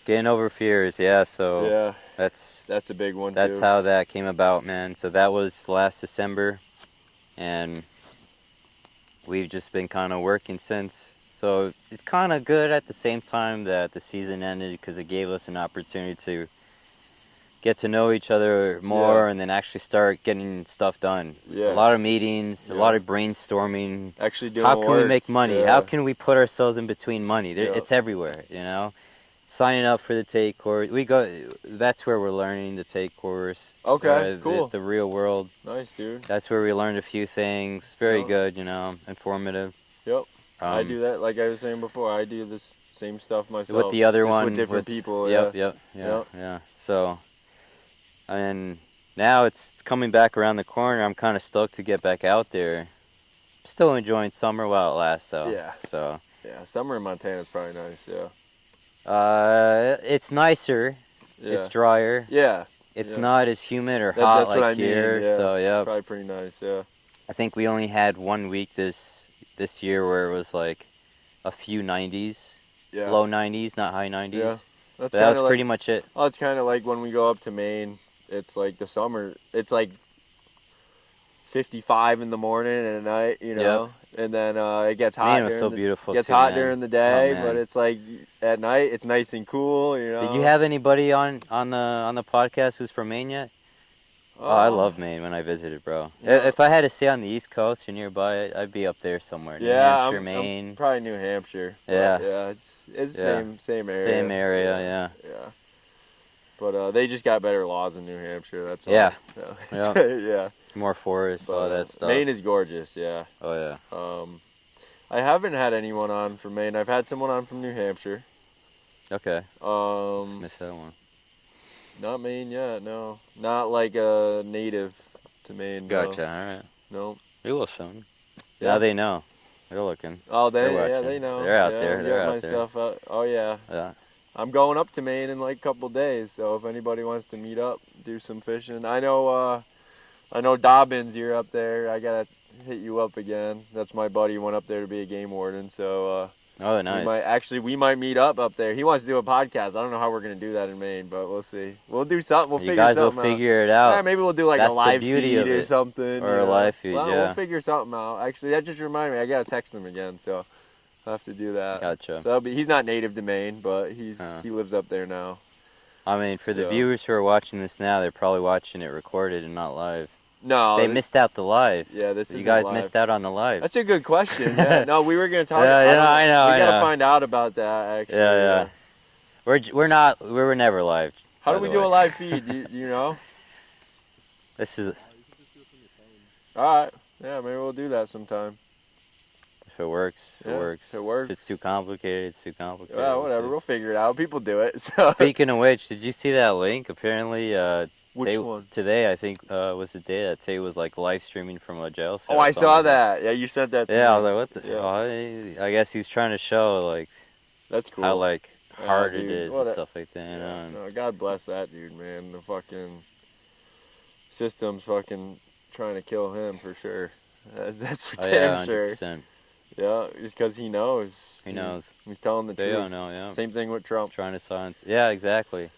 Getting over fears, yeah. So Yeah, that's a big one that's too. how that came about, man. So that was last December, and we've just been kind of working since. So it's kind of good at the same time that the season ended because it gave us an opportunity to get to know each other more Yeah. and then actually start getting stuff done. Yeah. A lot of meetings, a Yeah. lot of brainstorming. Actually doing How can we work. make money? Yeah. How can we put ourselves in between money? Yeah. It's everywhere, you know. Signing up for the take course. That's where we're learning the take course. Okay, cool. The real world. Nice, dude. That's where we learned a few things. Very Yeah. good, you know, informative. Yep. I Um, do that, like I was saying before. I do this same stuff myself. With the other just one. with different people. Yep, Yeah. yeah. So, and now it's coming back around the corner. I'm kind of stoked to get back out there. Still enjoying summer while it lasts, though. Yeah. So, Yeah. Summer in Montana is probably nice. Yeah. it's nicer. Yeah. It's drier. Yeah. It's Yeah. not as humid or That- hot that's like what I mean, here. yeah. So, yeah. Probably pretty nice. Yeah. I think we only had 1 week this year where it was like a few 90s, Yeah. low 90s, not high 90s. Yeah. But That's that was kinda pretty like, much it. oh, it's kind of like when we go up to Maine. It's like the summer. It's like 55 in the morning and at night. You know. and then it gets hot. Maine was so beautiful Gets too, hot man. during the Oh, day, but man. it's like at night it's nice and cool. You know. Did you have anybody on the podcast who's from Maine yet? Oh, I love Maine when I visited, bro. Yeah. If I had to stay on the East Coast or nearby, I'd be up there somewhere. New Hampshire, Maine. I'm probably New Hampshire. Yeah. Yeah, it's Yeah. same area. Same area, yeah. Yeah. But they just got better laws in New Hampshire. That's all. Yeah. Yeah. Yeah. More forest, all that stuff. Maine is gorgeous. Yeah. Oh yeah. I haven't had anyone on from Maine. I've had someone on from New Hampshire. Okay. Just missed that one. Not Maine yet. No. Not like a native to Maine. Gotcha. No. All right. No. We will soon. Yeah. Now they know. They're looking. Oh, They're they watching. know. They're out Yeah, there. They're got out my there. stuff out. Oh yeah. Yeah. I'm going up to Maine in like a couple days, so if anybody wants to meet up, do some fishing. I know Dobbins, you're up there. I gotta hit you up again. That's my buddy. He went up there to be a game warden, so Oh, nice. we might meet up there. He wants to do a podcast. I don't know how we're gonna do that in Maine, but we'll see. We'll do something. We'll figure something out. You guys will figure it out. Yeah, maybe we'll do like That's a the live beauty feed of or it. something. Or a live feed, well, yeah. We'll figure something out. Actually, that just reminded me. I gotta text him again, so I'll have to do that. Gotcha. So he's not native to Maine, but he lives up there now. I mean, for the viewers who are watching this now, they're probably watching it recorded and not live. No, they missed out the live. Yeah, you guys missed out on the live. That's a good question. Yeah, no, we were gonna talk. I know. We gotta find out about that. Actually. Yeah. We were never live. How do we do a live feed? Do you know? This is. All right. Yeah, maybe we'll do that sometime. If it works, it works. If it works. If it's too complicated, it's too complicated. Yeah, whatever. We'll figure it out. People do it. So. Speaking of which, did you see that link? Apparently, which one? Today, I think, was the day that Tay was like live streaming from a jail cell. Oh, I saw that. Yeah, you sent that to me. I was like, what the? Yeah. I guess he's trying to show like. That's cool. How like hard it is and stuff like that. Yeah. No, God bless that dude, man. The fucking system's fucking trying to kill him for sure. That's for damn sure. 100%. Yeah, just because he knows. He knows. He's telling the truth. They don't know, yeah. Same thing with Trump. Trying to silence. Yeah, exactly.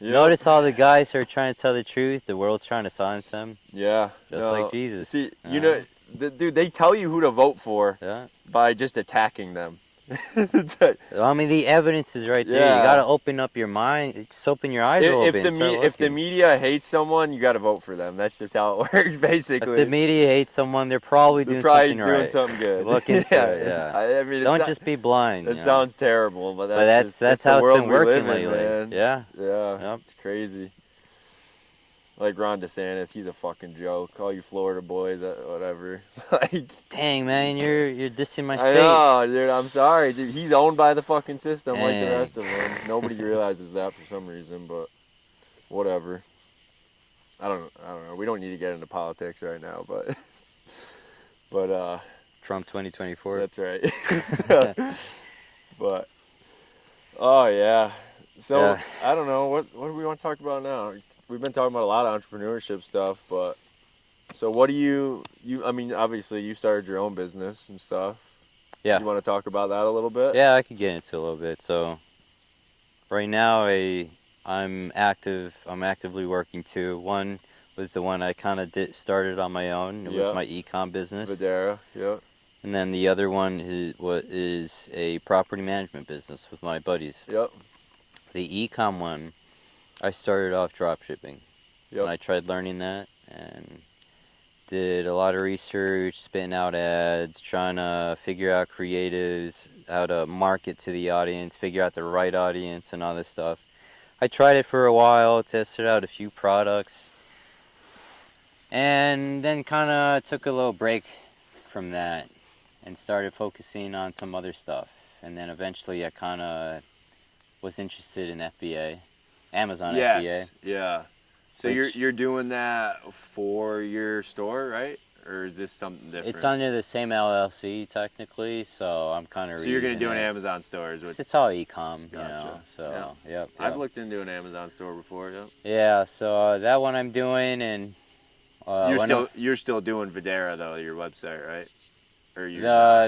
Yep. Notice all the guys who are trying to tell the truth, the world's trying to silence them. Yeah. Just like Jesus. See, you know, dude, they tell you who to vote for by just attacking them. I mean, the evidence is right there. Yeah. You got to open up your mind. Just open your eyes a little bit. If the media hates someone, you got to vote for them. That's just how it works, basically. If the media hates someone, they're probably doing something right. Doing something good. Look into it. Yeah. I mean, don't just be blind. That sounds terrible, but that's how it's been working lately. Man. Yeah. Yeah. Yep. It's crazy. Like Ron DeSantis, he's a fucking joke. All you Florida boys, whatever. Like, dang man, you're dissing my state. I know, dude. I'm sorry, dude. He's owned by the fucking system like the rest of them. Nobody realizes that for some reason, but whatever. I don't know. We don't need to get into politics right now, but Trump 2024. That's right. But oh yeah. So I don't know what do we want to talk about now? We've been talking about a lot of entrepreneurship stuff, but so what do you I mean, obviously you started your own business and stuff. Yeah. You want to talk about that a little bit? Yeah, I could get into a little bit. So right now I'm actively working two. One was the one I kind of started on my own. It was my e-com business. Videra, yeah. And then the other one is a property management business with my buddies. Yep. The e-com one, I started off drop shipping. Yep. And I tried learning that and did a lot of research, spitting out ads, trying to figure out creatives, how to market to the audience, figure out the right audience and all this stuff. I tried it for a while, tested out a few products, and then kind of took a little break from that and started focusing on some other stuff. And then eventually I kind of was interested in FBA. Amazon FBA. Yeah. So you're doing that for your store, right? Or is this something different? It's under the same LLC technically, so I'm kind of. So you're gonna do an Amazon store, is what? It's all e-com, gotcha. You know. So yep. I've looked into an Amazon store before. Yep. Yeah. So that one I'm doing, and you're still doing Videra though, your website, right? Or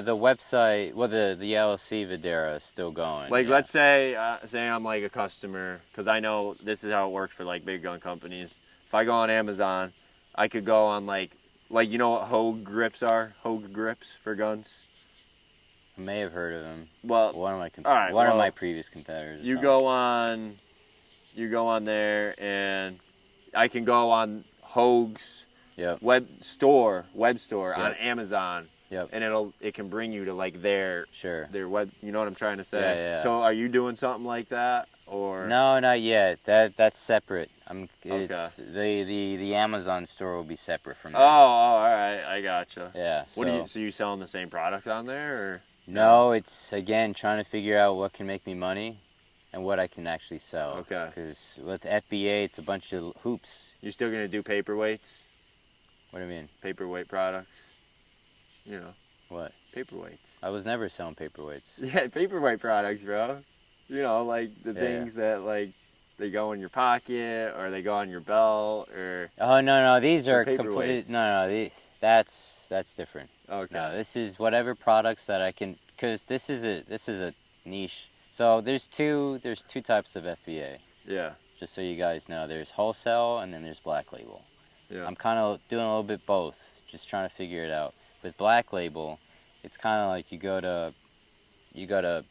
the website, well, the LLC Videra is still going. Like, let's say I'm like a customer, because I know this is how it works for like big gun companies. If I go on Amazon, I could go on like like, you know what Hogue grips are? Hogue grips for guns. I may have heard of them. Well, One of my all right, one of well, my previous competitors. or you something. go on there, and I can go on Hogue's Yep. web store on Yep. Amazon, Yep. and it can bring you to like their Sure. web. You know what I'm trying to say? Yeah. So are you doing something like that, or No, not yet. That's separate. It's Okay. the Amazon store will be separate from Oh, that. all right, I gotcha. Yeah. What do you? So you selling the same product on there, or No, it's again trying to figure out what can make me money, and what I can actually sell. Okay. Because with FBA, it's a bunch of hoops. you're still gonna do paperweights, What do you mean? paperweight products? You know, What? paperweights. I was never selling paperweights. Yeah, paperweight products, bro. You know, like the things that like they go in your pocket or they go on your belt or. Oh no, these For are complete. paperweights. No, that's different. Okay. No, this is whatever products that I can, because this is a niche. So there's two types of FBA. Yeah. Just so you guys know, there's wholesale and then there's black label. Yeah. I'm kind of doing a little bit both, just trying to figure it out. With black label, it's kind of like you go to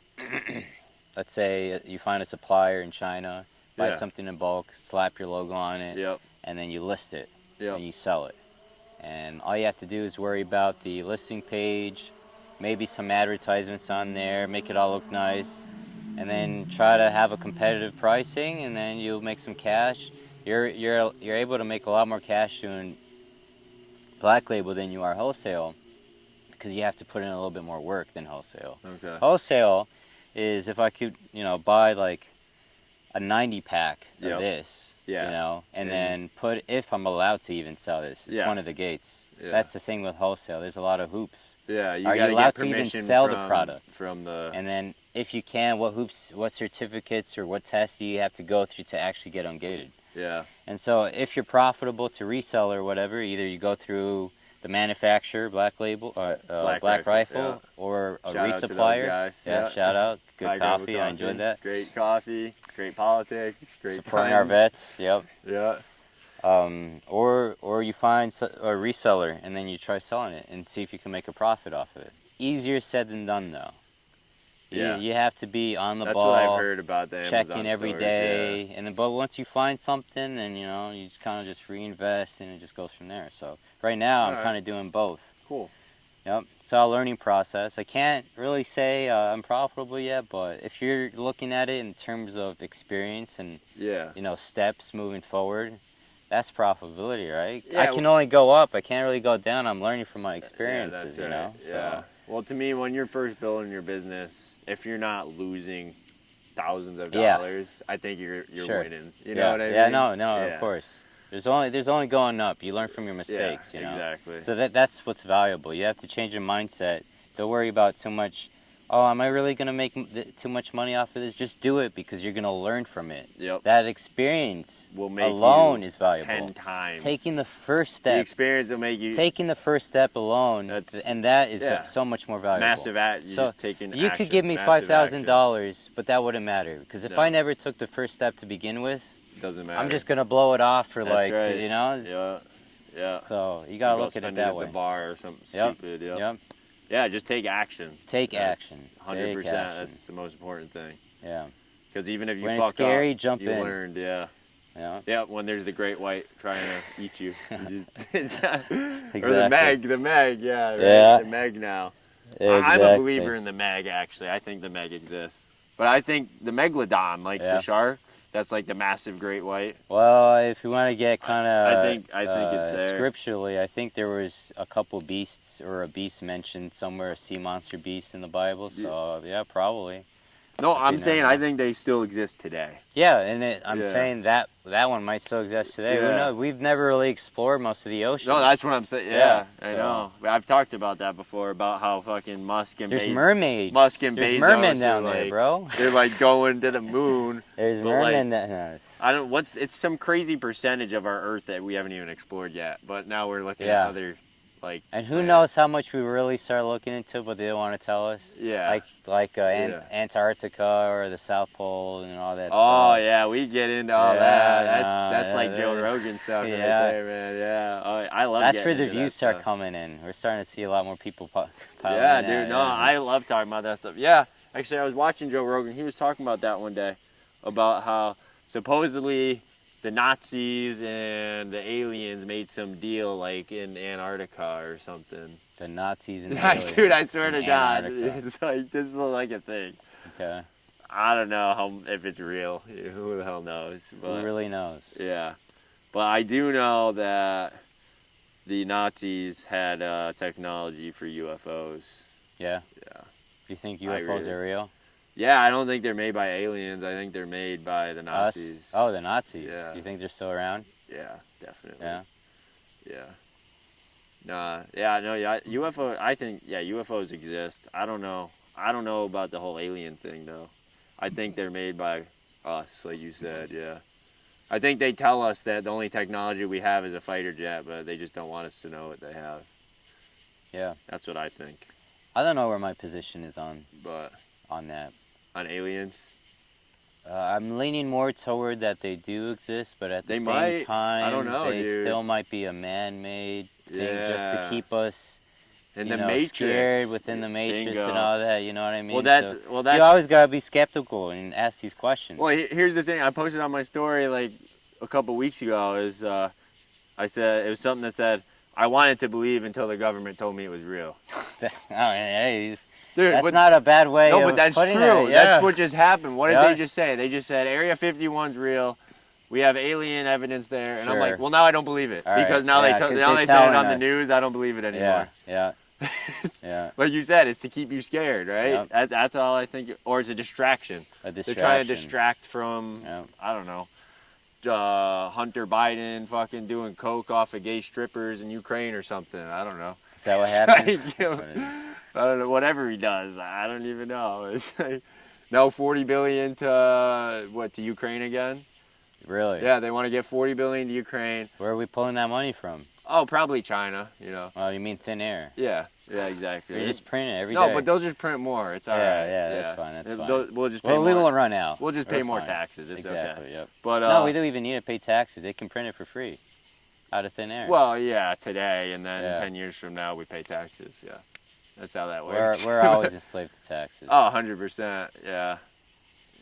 let's say you find a supplier in China, buy Yeah. something in bulk, slap your logo on it, Yep. and then you list it Yep. and you sell it. And all you have to do is worry about the listing page, maybe some advertisements on there, make it all look nice, and then try to have a competitive pricing, and then you'll make some cash. You're able to make a lot more cash doing black label than you are wholesale, because you have to put in a little bit more work than wholesale. Okay. Wholesale is if I could, buy like a 90 pack of Yep. this, Yeah. and then put, if I'm allowed to even sell this, it's Yeah. one of the gates. Yeah. That's the thing with wholesale. There's a lot of hoops. Yeah. Are you gotta allowed get to even permission sell the from- product? from the. And then if you can, what certificates or what tests do you have to go through to actually get ungated? Yeah. And so if you're profitable to resell or whatever, either you go through the manufacturer, black label, or Black Rifle, yeah. or a Shout out to those resupplier. guys. Yeah, shout out. Good High Gravel coffee. I enjoyed that. Great coffee. Great politics. Great Supporting our times. vets. Yep. Yeah. Or you find a reseller and then you try selling it and see if you can make a profit off of it. Easier said than done, though. Yeah. You have to be on the That's ball. what I've heard about the checking Amazon every stores, day, yeah. and then, but once you find something, then you just kind of just reinvest, and it just goes from there. So right now, I'm Alright. kind of doing both. Cool. Yep, it's all a learning process. I can't really say I'm profitable yet, but if you're looking at it in terms of experience and Yeah. steps moving forward, that's profitability, right? Yeah, I can only go up. I can't really go down. I'm learning from my experiences, Yeah, that's right. So. Yeah. Well, to me, when you're first building your business, if you're not losing thousands of dollars, I think you're Sure. winning. You know what I mean? Yeah, no, Yeah. of course. There's only going up. You learn from your mistakes, Yeah, exactly. So that's what's valuable. You have to change your mindset. Don't worry about too much. Oh, am I really gonna make too much money off of this? Just do it because you're gonna learn from it. Yep. That experience Will make alone you is valuable. 10 times. Taking the first The step. experience will make you. Taking the first step alone, and that is Yeah. so much more valuable. Massive So just taking you action, could give me massive $5,000, but that wouldn't matter because if No. I never took the first step to begin with, action. Doesn't matter. I'm just gonna blow it off for That's like right. it's- Yeah. So you gotta Go look at it spend that at way. the bar or something Yep. stupid. Yep. Yep. Yeah, just take action. Take action. 100%. Take action. That's the most important thing. Yeah. Because even if you When fuck it's scary, up, jump you in. learned. Yeah. Yeah. Yeah. When there's the great white trying to eat you. You just- Or the Exactly. Meg. Yeah. Right? Yeah. The Meg now. Exactly. I'm a believer in the Meg. Actually, I think the Meg exists. But I think the Megalodon, like Yeah. the shark, that's like the massive great white. Well, if you want to get kind of, I think it's there. Scripturally, I think there was a couple beasts or a beast mentioned somewhere, a sea monster beast in the Bible. So yeah, probably. No, I'm didn't saying know. I think they still exist today. Yeah, and I'm Yeah. saying that one might still exist today. Who Yeah. knows? We've never really explored most of the ocean. No, that's what I'm saying. Yeah, Yeah, I so- know. I've talked about that before, about how fucking Musk and There's Bezos, mermaids. Musk and There's Bezos mermen are down there, like- bro. they're like going to the moon. There's but, mermen like, that. No, I don't. It's some crazy percentage of our Earth that we haven't even explored yet. But now we're looking Yeah. at other, like. and who planets. knows how much we really start looking into, but they don't want to tell us. Yeah. Like Yeah. Antarctica or the South Pole and all that Oh stuff. yeah, we get into all Yeah, that. nah, That's yeah, like Joe that- Rogan stuff yeah. right there, man. Yeah, I love That's That's getting where the into that views start stuff. coming in. We're starting to see a lot more people piling Yeah, in. dude. No, Yeah. I love talking about that stuff. Yeah, actually, I was watching Joe Rogan. He was talking about that one day, about how supposedly the Nazis and the aliens made some deal like in Antarctica or something. The Nazis and aliens. Dude, I swear in to God, Antarctica. it's like this is like a thing. Okay. I don't know if it's real. Who the hell knows? Who really knows? Yeah, but I do know that the Nazis had technology for UFOs. Yeah. Yeah. Do you think I UFOs really- are real? Yeah, I don't think they're made by aliens. I think they're made by the Us? Nazis. Oh, the Nazis. Yeah. Do you think they're still around? Yeah, definitely. Yeah. Yeah. Nah. Yeah. No. Yeah. UFO. I think. Yeah. UFOs exist. I don't know. I don't know about the whole alien thing though. I think they're made by us, like you said. Yeah. I think they tell us that the only technology we have is a fighter jet, but they just don't want us to know what they have. Yeah. That's what I think. I don't know where my position is on But that. on aliens, I'm leaning more toward that they do exist, but at the They same might. time, I don't know, they dude. still might be a man-made thing just to Yeah. keep us, in you the know, Matrix, scared within the Matrix Bingo. and all that. You know what I mean? Well, that's So well, that's you always gotta be skeptical and ask these questions. Well, here's the thing. I posted on my story like a couple weeks ago. Is I said it was something that said I wanted to believe until the government told me it was real. I mean, hey, Dude, that's not a bad way. no, of but that's putting true. It. Yeah. That's what just happened. What did Yeah. they just say? They just said Area 51's real. We have alien evidence there, and I'm like, Sure. well, now I don't believe it All right. because now Yeah, they 'cause now they're they said it telling on the us. news. I don't believe it anymore. Yeah. Yeah. Like you said, it's to keep you scared, right? Yep. That's all I think, or it's a distraction. A distraction. They're trying to distract from, Yep. I don't know, Hunter Biden fucking doing coke off of gay strippers in Ukraine or something. I don't know. Is that what happened? Like, That's what it is. I don't know. Whatever he does, I don't even know. It's like, no, 40 billion to what, to Ukraine again? Really? Yeah, they want to get 40 billion to Ukraine. Where are we pulling that money from? Oh, probably China. You know. Oh, you mean thin air? Yeah. Yeah. Exactly. They just print it every day. No, but they'll just print more. It's all right. Yeah, that's fine. That's fine. We'll just pay Well, we more. won't run out. We'll just We're pay more fine. taxes. It's Exactly. okay. Yep. But No, we don't even need to pay taxes. They can print it for free, out of thin air. well, yeah, today and then Yeah. 10 years from now we pay taxes. Yeah, that's how that works. we're always enslaved to taxes. Oh, 100%. Yeah,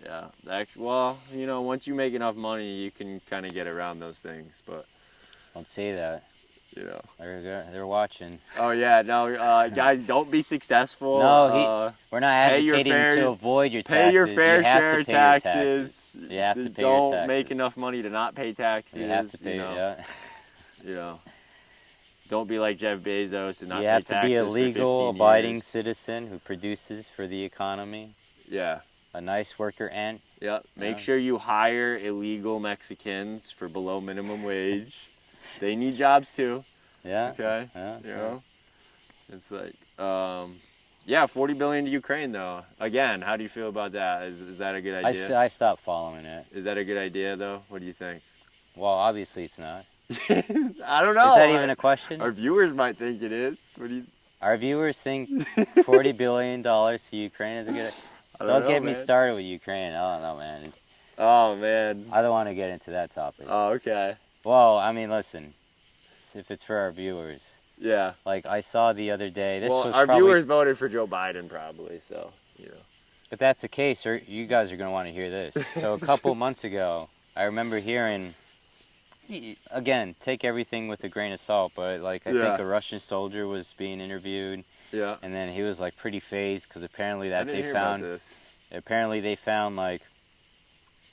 yeah. Well, you know, once you make enough money, you can kind of get around those things. But Don't say that. you know. They're watching. Oh yeah, no, guys, don't be successful. No, We're not pay your advocating fair- to avoid your taxes. pay your fair you have share to pay taxes. Your taxes. You have to pay Don't your taxes. make enough money to not pay taxes. You have to pay. You know, Yeah. you know. Don't be like Jeff Bezos and not You pay have taxes to be a for legal, 15 abiding years. citizen who produces for the economy. Yeah. A nice worker ant. Yep. Make Yeah. sure you hire illegal Mexicans for below minimum wage. They need jobs too. Yeah. Okay. Yeah. You know. It's like, yeah, 40 billion to Ukraine though. Again, how do you feel about that? Is that a good idea? I stopped following it. Is that a good idea though? What do you think? Well, obviously it's not. I don't know. Is that even a question? Our viewers might think it is. What do you? Our viewers think $40 billion to Ukraine is a good. I Don't know, get me man. started with Ukraine. I don't know, man. Oh man. I don't want to get into that topic. Oh okay. Well, I mean, listen. If it's for our viewers, Yeah. like I saw the other day. This Well, was our probably. viewers voted for Joe Biden probably, so you know. If that's the case, you guys are gonna want to hear this. So a couple months ago, I remember hearing. Again, take everything with a grain of salt, but like I think Yeah. a Russian soldier was being interviewed, Yeah. and then he was like pretty phased because apparently I that didn't they hear found. about this. Apparently they found like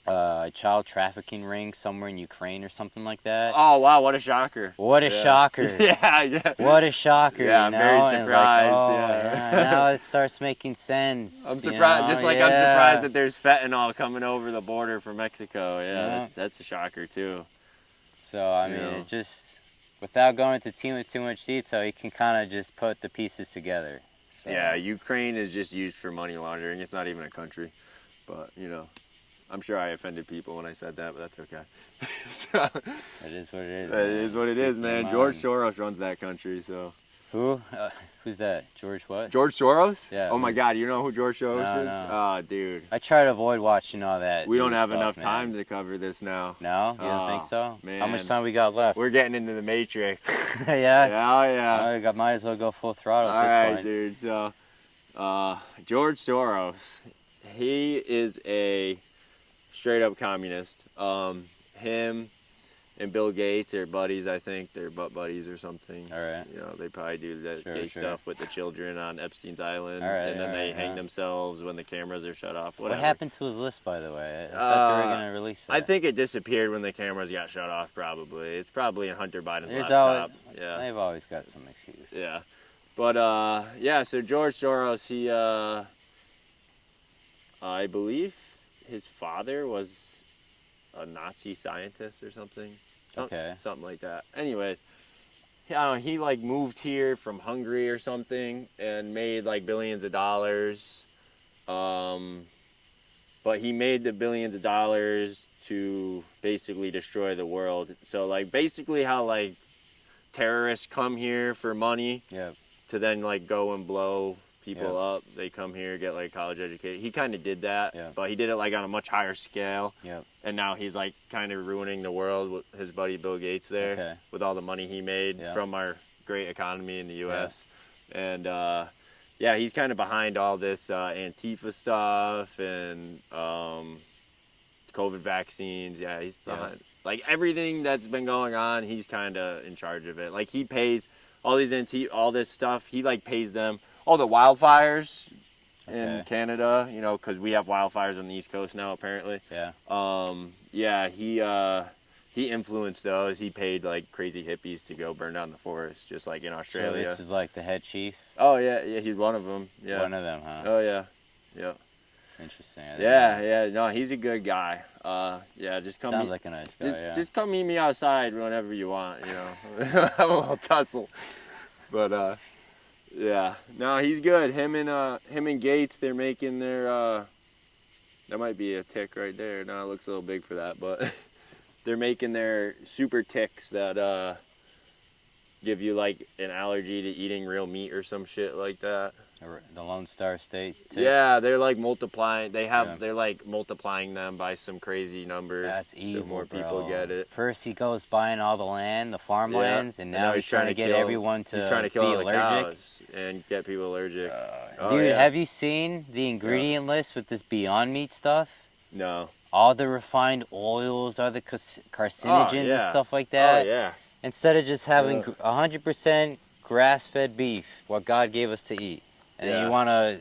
a child trafficking ring somewhere in Ukraine or something like that. Oh wow, what a shocker. What a Yeah. shocker. Yeah, yeah. What a shocker, Yeah, you I'm know? very And it's like, surprised, oh, yeah. now it starts making sense. I'm you surprised, know? just like I'm surprised that there's fentanyl coming over the border from Mexico. Yeah, Yeah. that's a shocker too. So, I mean, Yeah. it just, without going into too much detail, you can kind of just put the pieces together. So, Yeah, Ukraine is just used for money laundering. It's not even a country, but you know, I'm sure I offended people when I said that, but that's okay. So, It is what it is. it is what it is, man. Come George on. Soros runs that country, so Who? Who's that? George what? George Soros? Yeah. Oh my God, you know who George Soros No, is? no. Oh, dude. I try to avoid watching all that. We don't news have stuff, enough man. time to cover this now. No, you don't think Oh, so? man. How much time we got left? We're getting into the Matrix. Yeah. Yeah, oh yeah. I might as well go full throttle All at this right, point. dude. So, George Soros, he is a straight up communist. Him and Bill Gates are buddies. I think they're butt buddies or something. All right. You know, they probably do that Sure, gay sure. stuff with the children on Epstein's island, All right, and then all they right, hang yeah. themselves when the cameras are shut off. Whatever. What happened to his list, by the way? I thought they were gonna release that. I think it disappeared when the cameras got shut off. Probably. It's probably in Hunter Biden's There's laptop. Yeah. They've always got some excuse. Yeah. But yeah. So George Soros, he, I believe, his father was a Nazi scientist or something. Okay. Something like that. Anyways, I don't know, he like moved here from Hungary or something and made like billions of dollars. But he made the billions of dollars to basically destroy the world. So like basically how like terrorists come here for money Yep. to then like go and blow people Yep. up. They come here, get like college education. He kind of did that, Yeah. but he did it like on a much higher scale. Yep. And now he's like kind of ruining the world with his buddy Bill Gates there, Okay. with all the money he made Yeah. from our great economy in the U.S. And yeah, he's kind of behind all this Antifa stuff and COVID vaccines. Yeah, he's behind. Like everything that's been going on, he's kind of in charge of it. Like he pays all these all this stuff. He like pays them. All the wildfires in Canada, you know, because we have wildfires on the East Coast now, apparently. Yeah. Yeah, he influenced those. He paid like crazy hippies to go burn down the forest, just like in Australia. So this is like the head chief. Oh yeah, yeah, he's one of them. Yeah. One of them, huh? Oh yeah, yeah. Interesting. Yeah. No, he's a good guy. Yeah, just come. Sounds like a nice guy. Just come meet me outside whenever you want. You know, have a little tussle. But yeah, no, he's good. Him and Gates, they're making their. That might be a tick right there. No, it looks a little big for that, but they're making their super ticks that give you like an allergy to eating real meat or some shit like that. The Lone Star State. Yeah, they're like multiplying. They're like multiplying them by some crazy number. That's evil, so more bro. people get it. First he goes buying all the land, the farmlands, and now he's trying to get everyone to he's trying to kill be all the allergic. cows and get people allergic. Dude, have you seen the ingredient list with this Beyond Meat stuff? No. All the refined oils, all the carcinogens and stuff like that. Oh yeah. Instead of just having 100% grass-fed beef, what God gave us to eat. And then you want to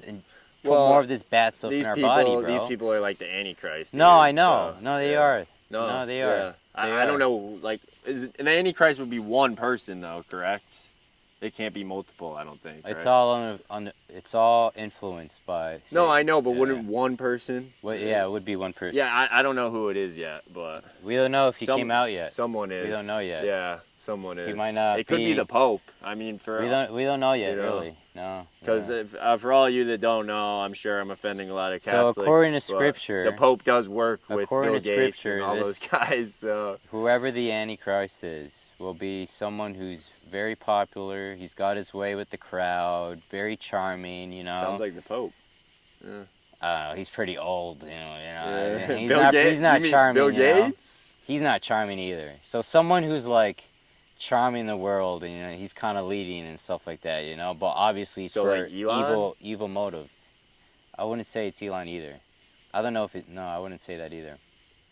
put more of this bad stuff in our body, bro. These people are like the Antichrist. No, I know. So, no, they are. No, they are. I don't know. Like, an Antichrist would be one person, though, correct? It can't be multiple. I don't think. It's right? all it's all influenced by. Satan. No, I know, but wouldn't one person? Well, yeah, it would be one person. Yeah, I don't know who it is yet, but we don't know if he came out yet. Someone is. We don't know yet. Yeah, someone is. He might not. It could be the Pope. I mean, for we don't know yet, really. No. Because for all you that don't know, I'm sure I'm offending a lot of Catholics. So according to Scripture, the Pope does work with Bill Gates and all those guys. So whoever the Antichrist is will be someone who's very popular. He's got his way with the crowd. Very charming, you know. Sounds like the Pope. Yeah. I don't know. He's pretty old, you know. Yeah. He's not charming. Bill Gates? He's not charming either. So someone who's like charming the world, and you know, he's kind of leading and stuff like that, you know. But obviously, it's for like Elon? evil motive. I wouldn't say it's Elon either. I don't know if it. No, I wouldn't say that either.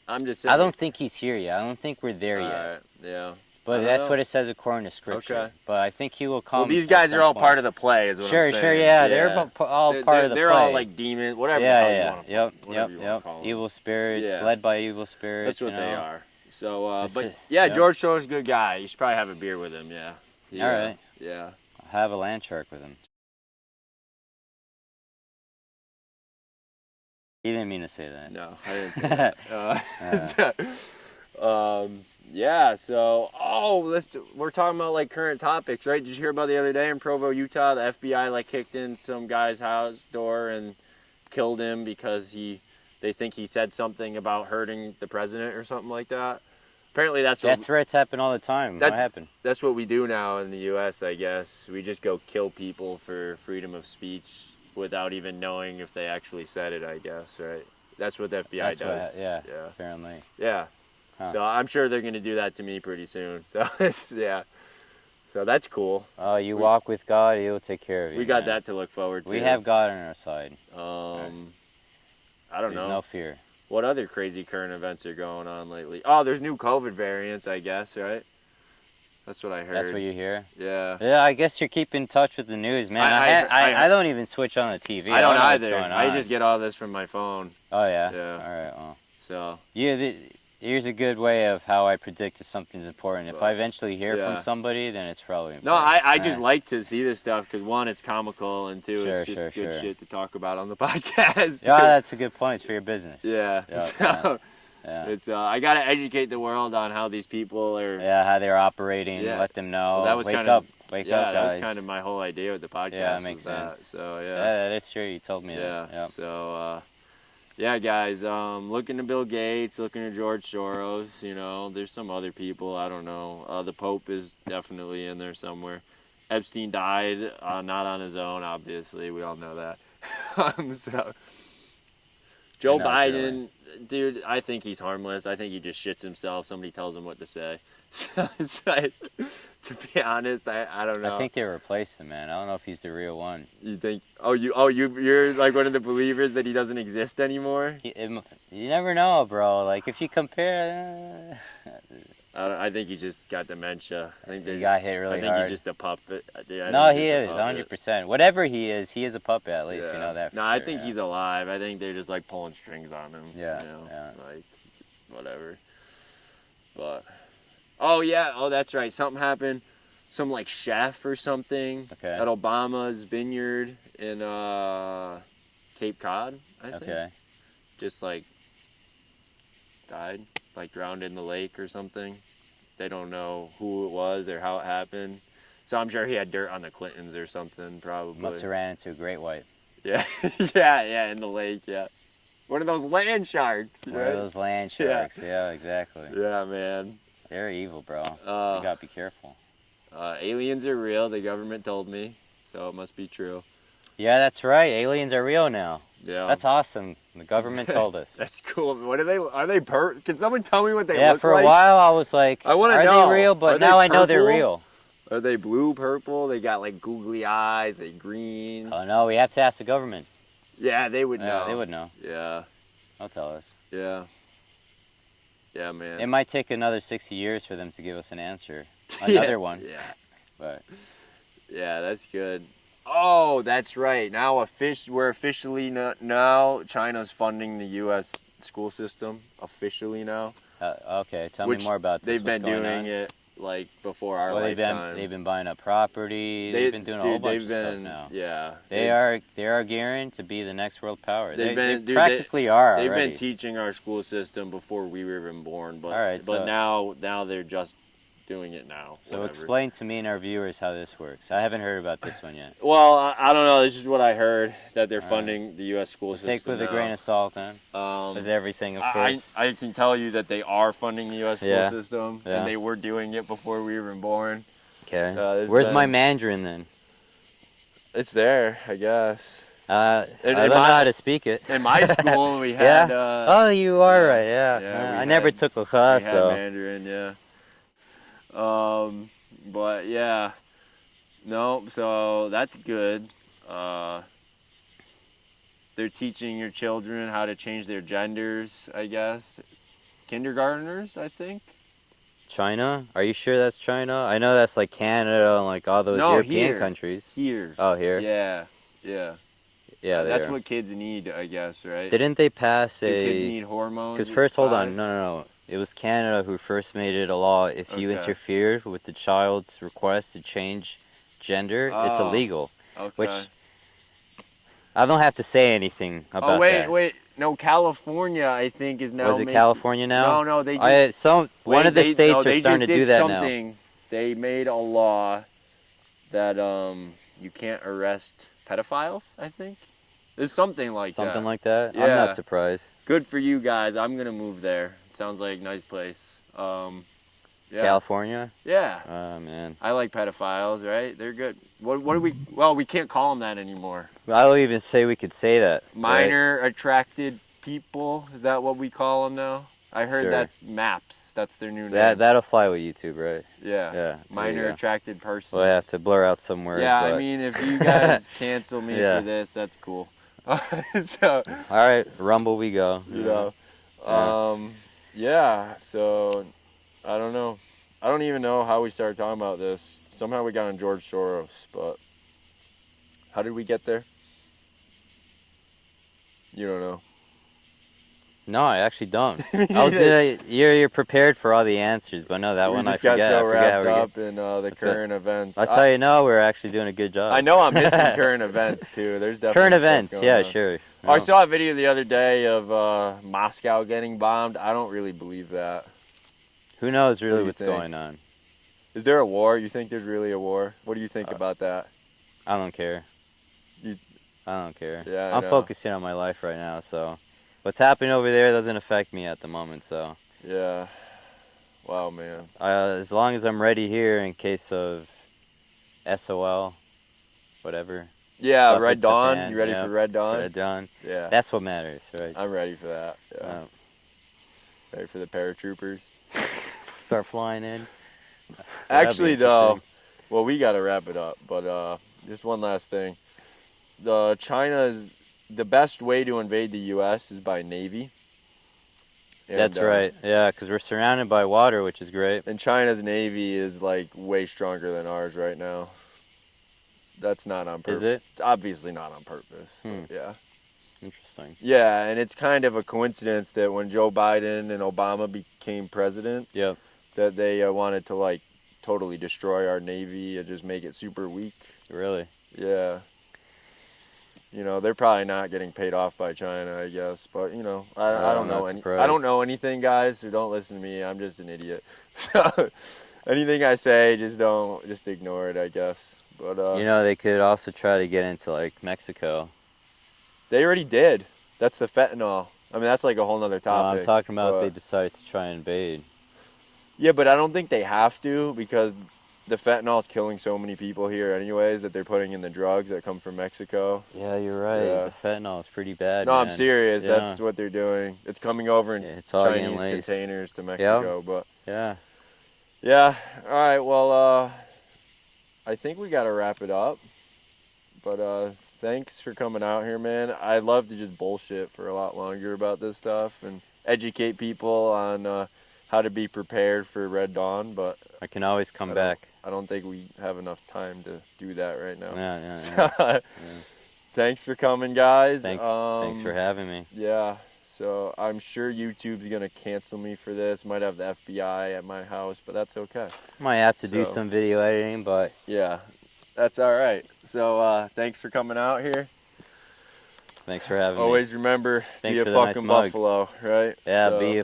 I'm just saying. I don't think he's here yet. I don't think we're there yet. Yeah. But that's what it says according to Scripture. Okay. But I think he will come. Well, these guys are all part of the play, is what I'm saying. Sure, yeah. They're all part of the play. They're all like demons, whatever. Yep. Evil spirits, led by evil spirits. That's what they are. So, but George Soros is a good guy. You should probably have a beer with him. Yeah. All right. Yeah. I'll have a land shark with him. He didn't mean to say that. No, I didn't say that. Yeah, so, we're talking about, like, current topics, right? Did you hear about the other day in Provo, Utah, the FBI, like, kicked in some guy's house door and killed him because they think he said something about hurting the president or something like that? Apparently that's Yeah, what threats happen all the time. That- What happened? that's what we do now in the U.S. I guess we just go kill people for freedom of speech without even knowing if they actually said it. I guess, right? That's what the FBI That's does. what. Yeah. Yeah. Apparently. Yeah. Huh. So I'm sure they're gonna do that to me pretty soon. So yeah. So that's cool. Oh, you walk with God, He'll take care of you. We got man. that to look forward to. We have God on our side. I don't There's know. no fear. What other crazy current events are going on lately? Oh, there's new COVID variants, I guess, right? That's what I heard. That's what you hear. Yeah. Yeah, I guess you're keeping in touch with the news, man. I I don't even switch on the TV. I don't know either. What's going I on. just get all this from my phone. Oh yeah. Yeah. All right. Well. So. Yeah. Here's a good way of how I predict if something's important. If I eventually hear Yeah. from somebody, then it's probably important. No, I just like to see this stuff because one, it's comical, and two, it's just good shit to talk about on the podcast. Yeah, that's a good point. It's for your business. Yeah. Yeah, So, yeah. it's I gotta educate the world on how these people are. Yeah, how they're operating. Yeah. Let them know. Well, that was wake kind up, of wake yeah, up, guys. that was kind of my whole idea with the podcast. Yeah, that makes was sense. So Yeah, that is true. You told me Yeah. that. Yeah. So, yeah, guys, looking to Bill Gates, looking to George Soros, you know, there's some other people, I don't know. The Pope is definitely in there somewhere. Epstein died, not on his own, obviously. We all know that. So, Joe Biden, dude, I think he's harmless. I think he just shits himself. Somebody tells him what to say. So, it's like, to be honest, I don't know. I think they replaced him, man. I don't know if he's the real one. You think? You're like one of the believers that he doesn't exist anymore. You never know, bro. Like if you compare, I think he just got dementia. I think he got hit really I think hard. he's just a puppet. No, he is 100%. Whatever he is a puppet. At least we know that. No, I think he's alive. I think they're just like pulling strings on him. Yeah, you know, yeah. like whatever. But oh, that's right. Something happened. Some like chef or something at Obama's vineyard in Cape Cod, I think. Okay. Just like died, like drowned in the lake or something. They don't know who it was or how it happened. So I'm sure he had dirt on the Clintons or something, probably. Must have ran into a great white. Yeah, yeah, in the lake, yeah. One of those land sharks, One right? of those land sharks. Yeah, exactly. Yeah, man. They're evil, bro. You gotta be careful. Aliens are real. The government told me, so it must be true. Yeah, that's right. Aliens are real now. Yeah. That's awesome. The government told us. That's cool. What are they? Are they Can someone tell me what they look like? Yeah, for a while I was like, I want to are know. they real? But Are now they I know they're purple? real. Are they blue, purple? They got like googly eyes. They green. Oh no, we have to ask the government. Yeah, they would know. Yeah, they would know. Yeah. They'll tell us. Yeah. Yeah, man. It might take another 60 years for them to give us an answer. Another one. Yeah. But yeah, that's good. Oh, that's right. Now we're officially now China's funding the U.S. school system officially now. Okay, tell me more about this. They've been doing on? it like before our lifetime. They've been buying up property. They've been doing a whole bunch of stuff now. Yeah. They are gearing to be the next world power. They practically are. They've already. been teaching our school system before we were even born, but so now they're just doing it now. So whatever. explain to me and our viewers how this works. I haven't heard about this one yet. Well, I don't know. This is what I heard, that they're funding the U.S. school system. Take with a grain of salt, then. As everything, of course. I can tell you that they are funding the U.S. school system, and they were doing it before we were even born. Okay. Where's my Mandarin, then? It's there, I guess. I don't know how to speak it. In my school, we had... oh, you are right, yeah. I never took a class, though. Mandarin, yeah. But yeah, no, so that's good. They're teaching your children how to change their genders, I guess. Kindergartners, I think. China? Are you sure that's China? I know that's like Canada and like all those European countries. Here. Oh, here? Yeah. Yeah, that's what kids need, I guess, right? Didn't they pass Do kids need hormones? Because first, hold on, no. It was Canada who first made it a law. If you interfered with the child's request to change gender, it's illegal. Okay. Which I don't have to say anything about that. Wait. No, California, I think, is now. Was it California now? No, they just, one of the states are starting to do that now. They made a law that you can't arrest pedophiles, I think. There's something like that. Something like that? Yeah. I'm not surprised. Good for you guys. I'm going to move there. Sounds like a nice place. Yeah. California? Yeah. Oh, man. I like pedophiles, right? They're good. What do we? Well, we can't call them that anymore. I'll even say we could say that. Minor attracted people. Is that what we call them now? I heard Sure. that's MAPS. That's their new name. That'll fly with YouTube, right? Yeah. Yeah. Minor attracted persons. We'll have to blur out some words. Yeah, but... I mean, if you guys cancel me Yeah. for this, that's cool. So. All right, Rumble we go. You know. Yeah. So, I don't know. I don't even know how we started talking about this. Somehow we got on George Soros, but how did we get there? You don't know. No, I actually don't. You're prepared for all the answers, but no, that one I forget. We just got so wrapped I up in the current events. That's how you know we're actually doing a good job. I know I'm missing current events too. There's definitely current events. Yeah, on. Sure. No. I saw a video the other day of Moscow getting bombed. I don't really believe that. Who knows really what's going on? Is there a war? You think there's really a war? What do you think about that? I don't care. I don't care. Yeah, I'm focusing on my life right now, so what's happening over there doesn't affect me at the moment. So yeah, wow, man. As long as I'm ready here in case of SOL, whatever. Yeah, Red Dawn. You ready for Red Dawn? Red Dawn. Yeah. That's what matters, right? I'm ready for that. Yeah. Ready for the paratroopers. Start flying in. Actually, though, well, we got to wrap it up, but just one last thing. China's the best way to invade the U.S. is by Navy. And, that's right. Yeah, because we're surrounded by water, which is great. And China's Navy is like way stronger than ours right now. That's not on purpose. Is it? It's obviously not on purpose. Yeah. Interesting. Yeah, and it's kind of a coincidence that when Joe Biden and Obama became president, that they wanted to like totally destroy our Navy and just make it super weak. Really? Yeah. You know, they're probably not getting paid off by China, I guess. But, you know, I don't know. I don't know anything, guys, so don't listen to me. I'm just an idiot. So, anything I say, just ignore it, I guess. But you know, they could also try to get into, like, Mexico. They already did. That's the fentanyl. I mean, that's like a whole nother topic. I'm talking about if they decide to try and invade. Yeah, but I don't think they have to because the fentanyl is killing so many people here anyways that they're putting in the drugs that come from Mexico. Yeah, you're right. Yeah. The fentanyl is pretty bad. No, man. I'm serious. Yeah. That's what they're doing. It's coming over in Chinese containers to Mexico. Yep. But yeah. All right. Well, I think we got to wrap it up. But thanks for coming out here, man. I'd love to just bullshit for a lot longer about this stuff and educate people on how to be prepared for Red Dawn, but I can always come back. I don't think we have enough time to do that right now. Yeah. Thanks for coming, guys. Thanks for having me. Yeah. So I'm sure YouTube's gonna cancel me for this. Might have the FBI at my house, but that's okay. Might have to do some video editing, but yeah, that's all right. So thanks for coming out here. Thanks for having me. Always remember, thanks be a fucking buffalo, right? Yeah, so,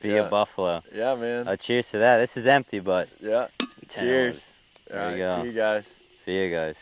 be a buffalo. Yeah, man. Cheers to that. This is empty, but yeah. Cheers. There you go. See you guys. See you guys.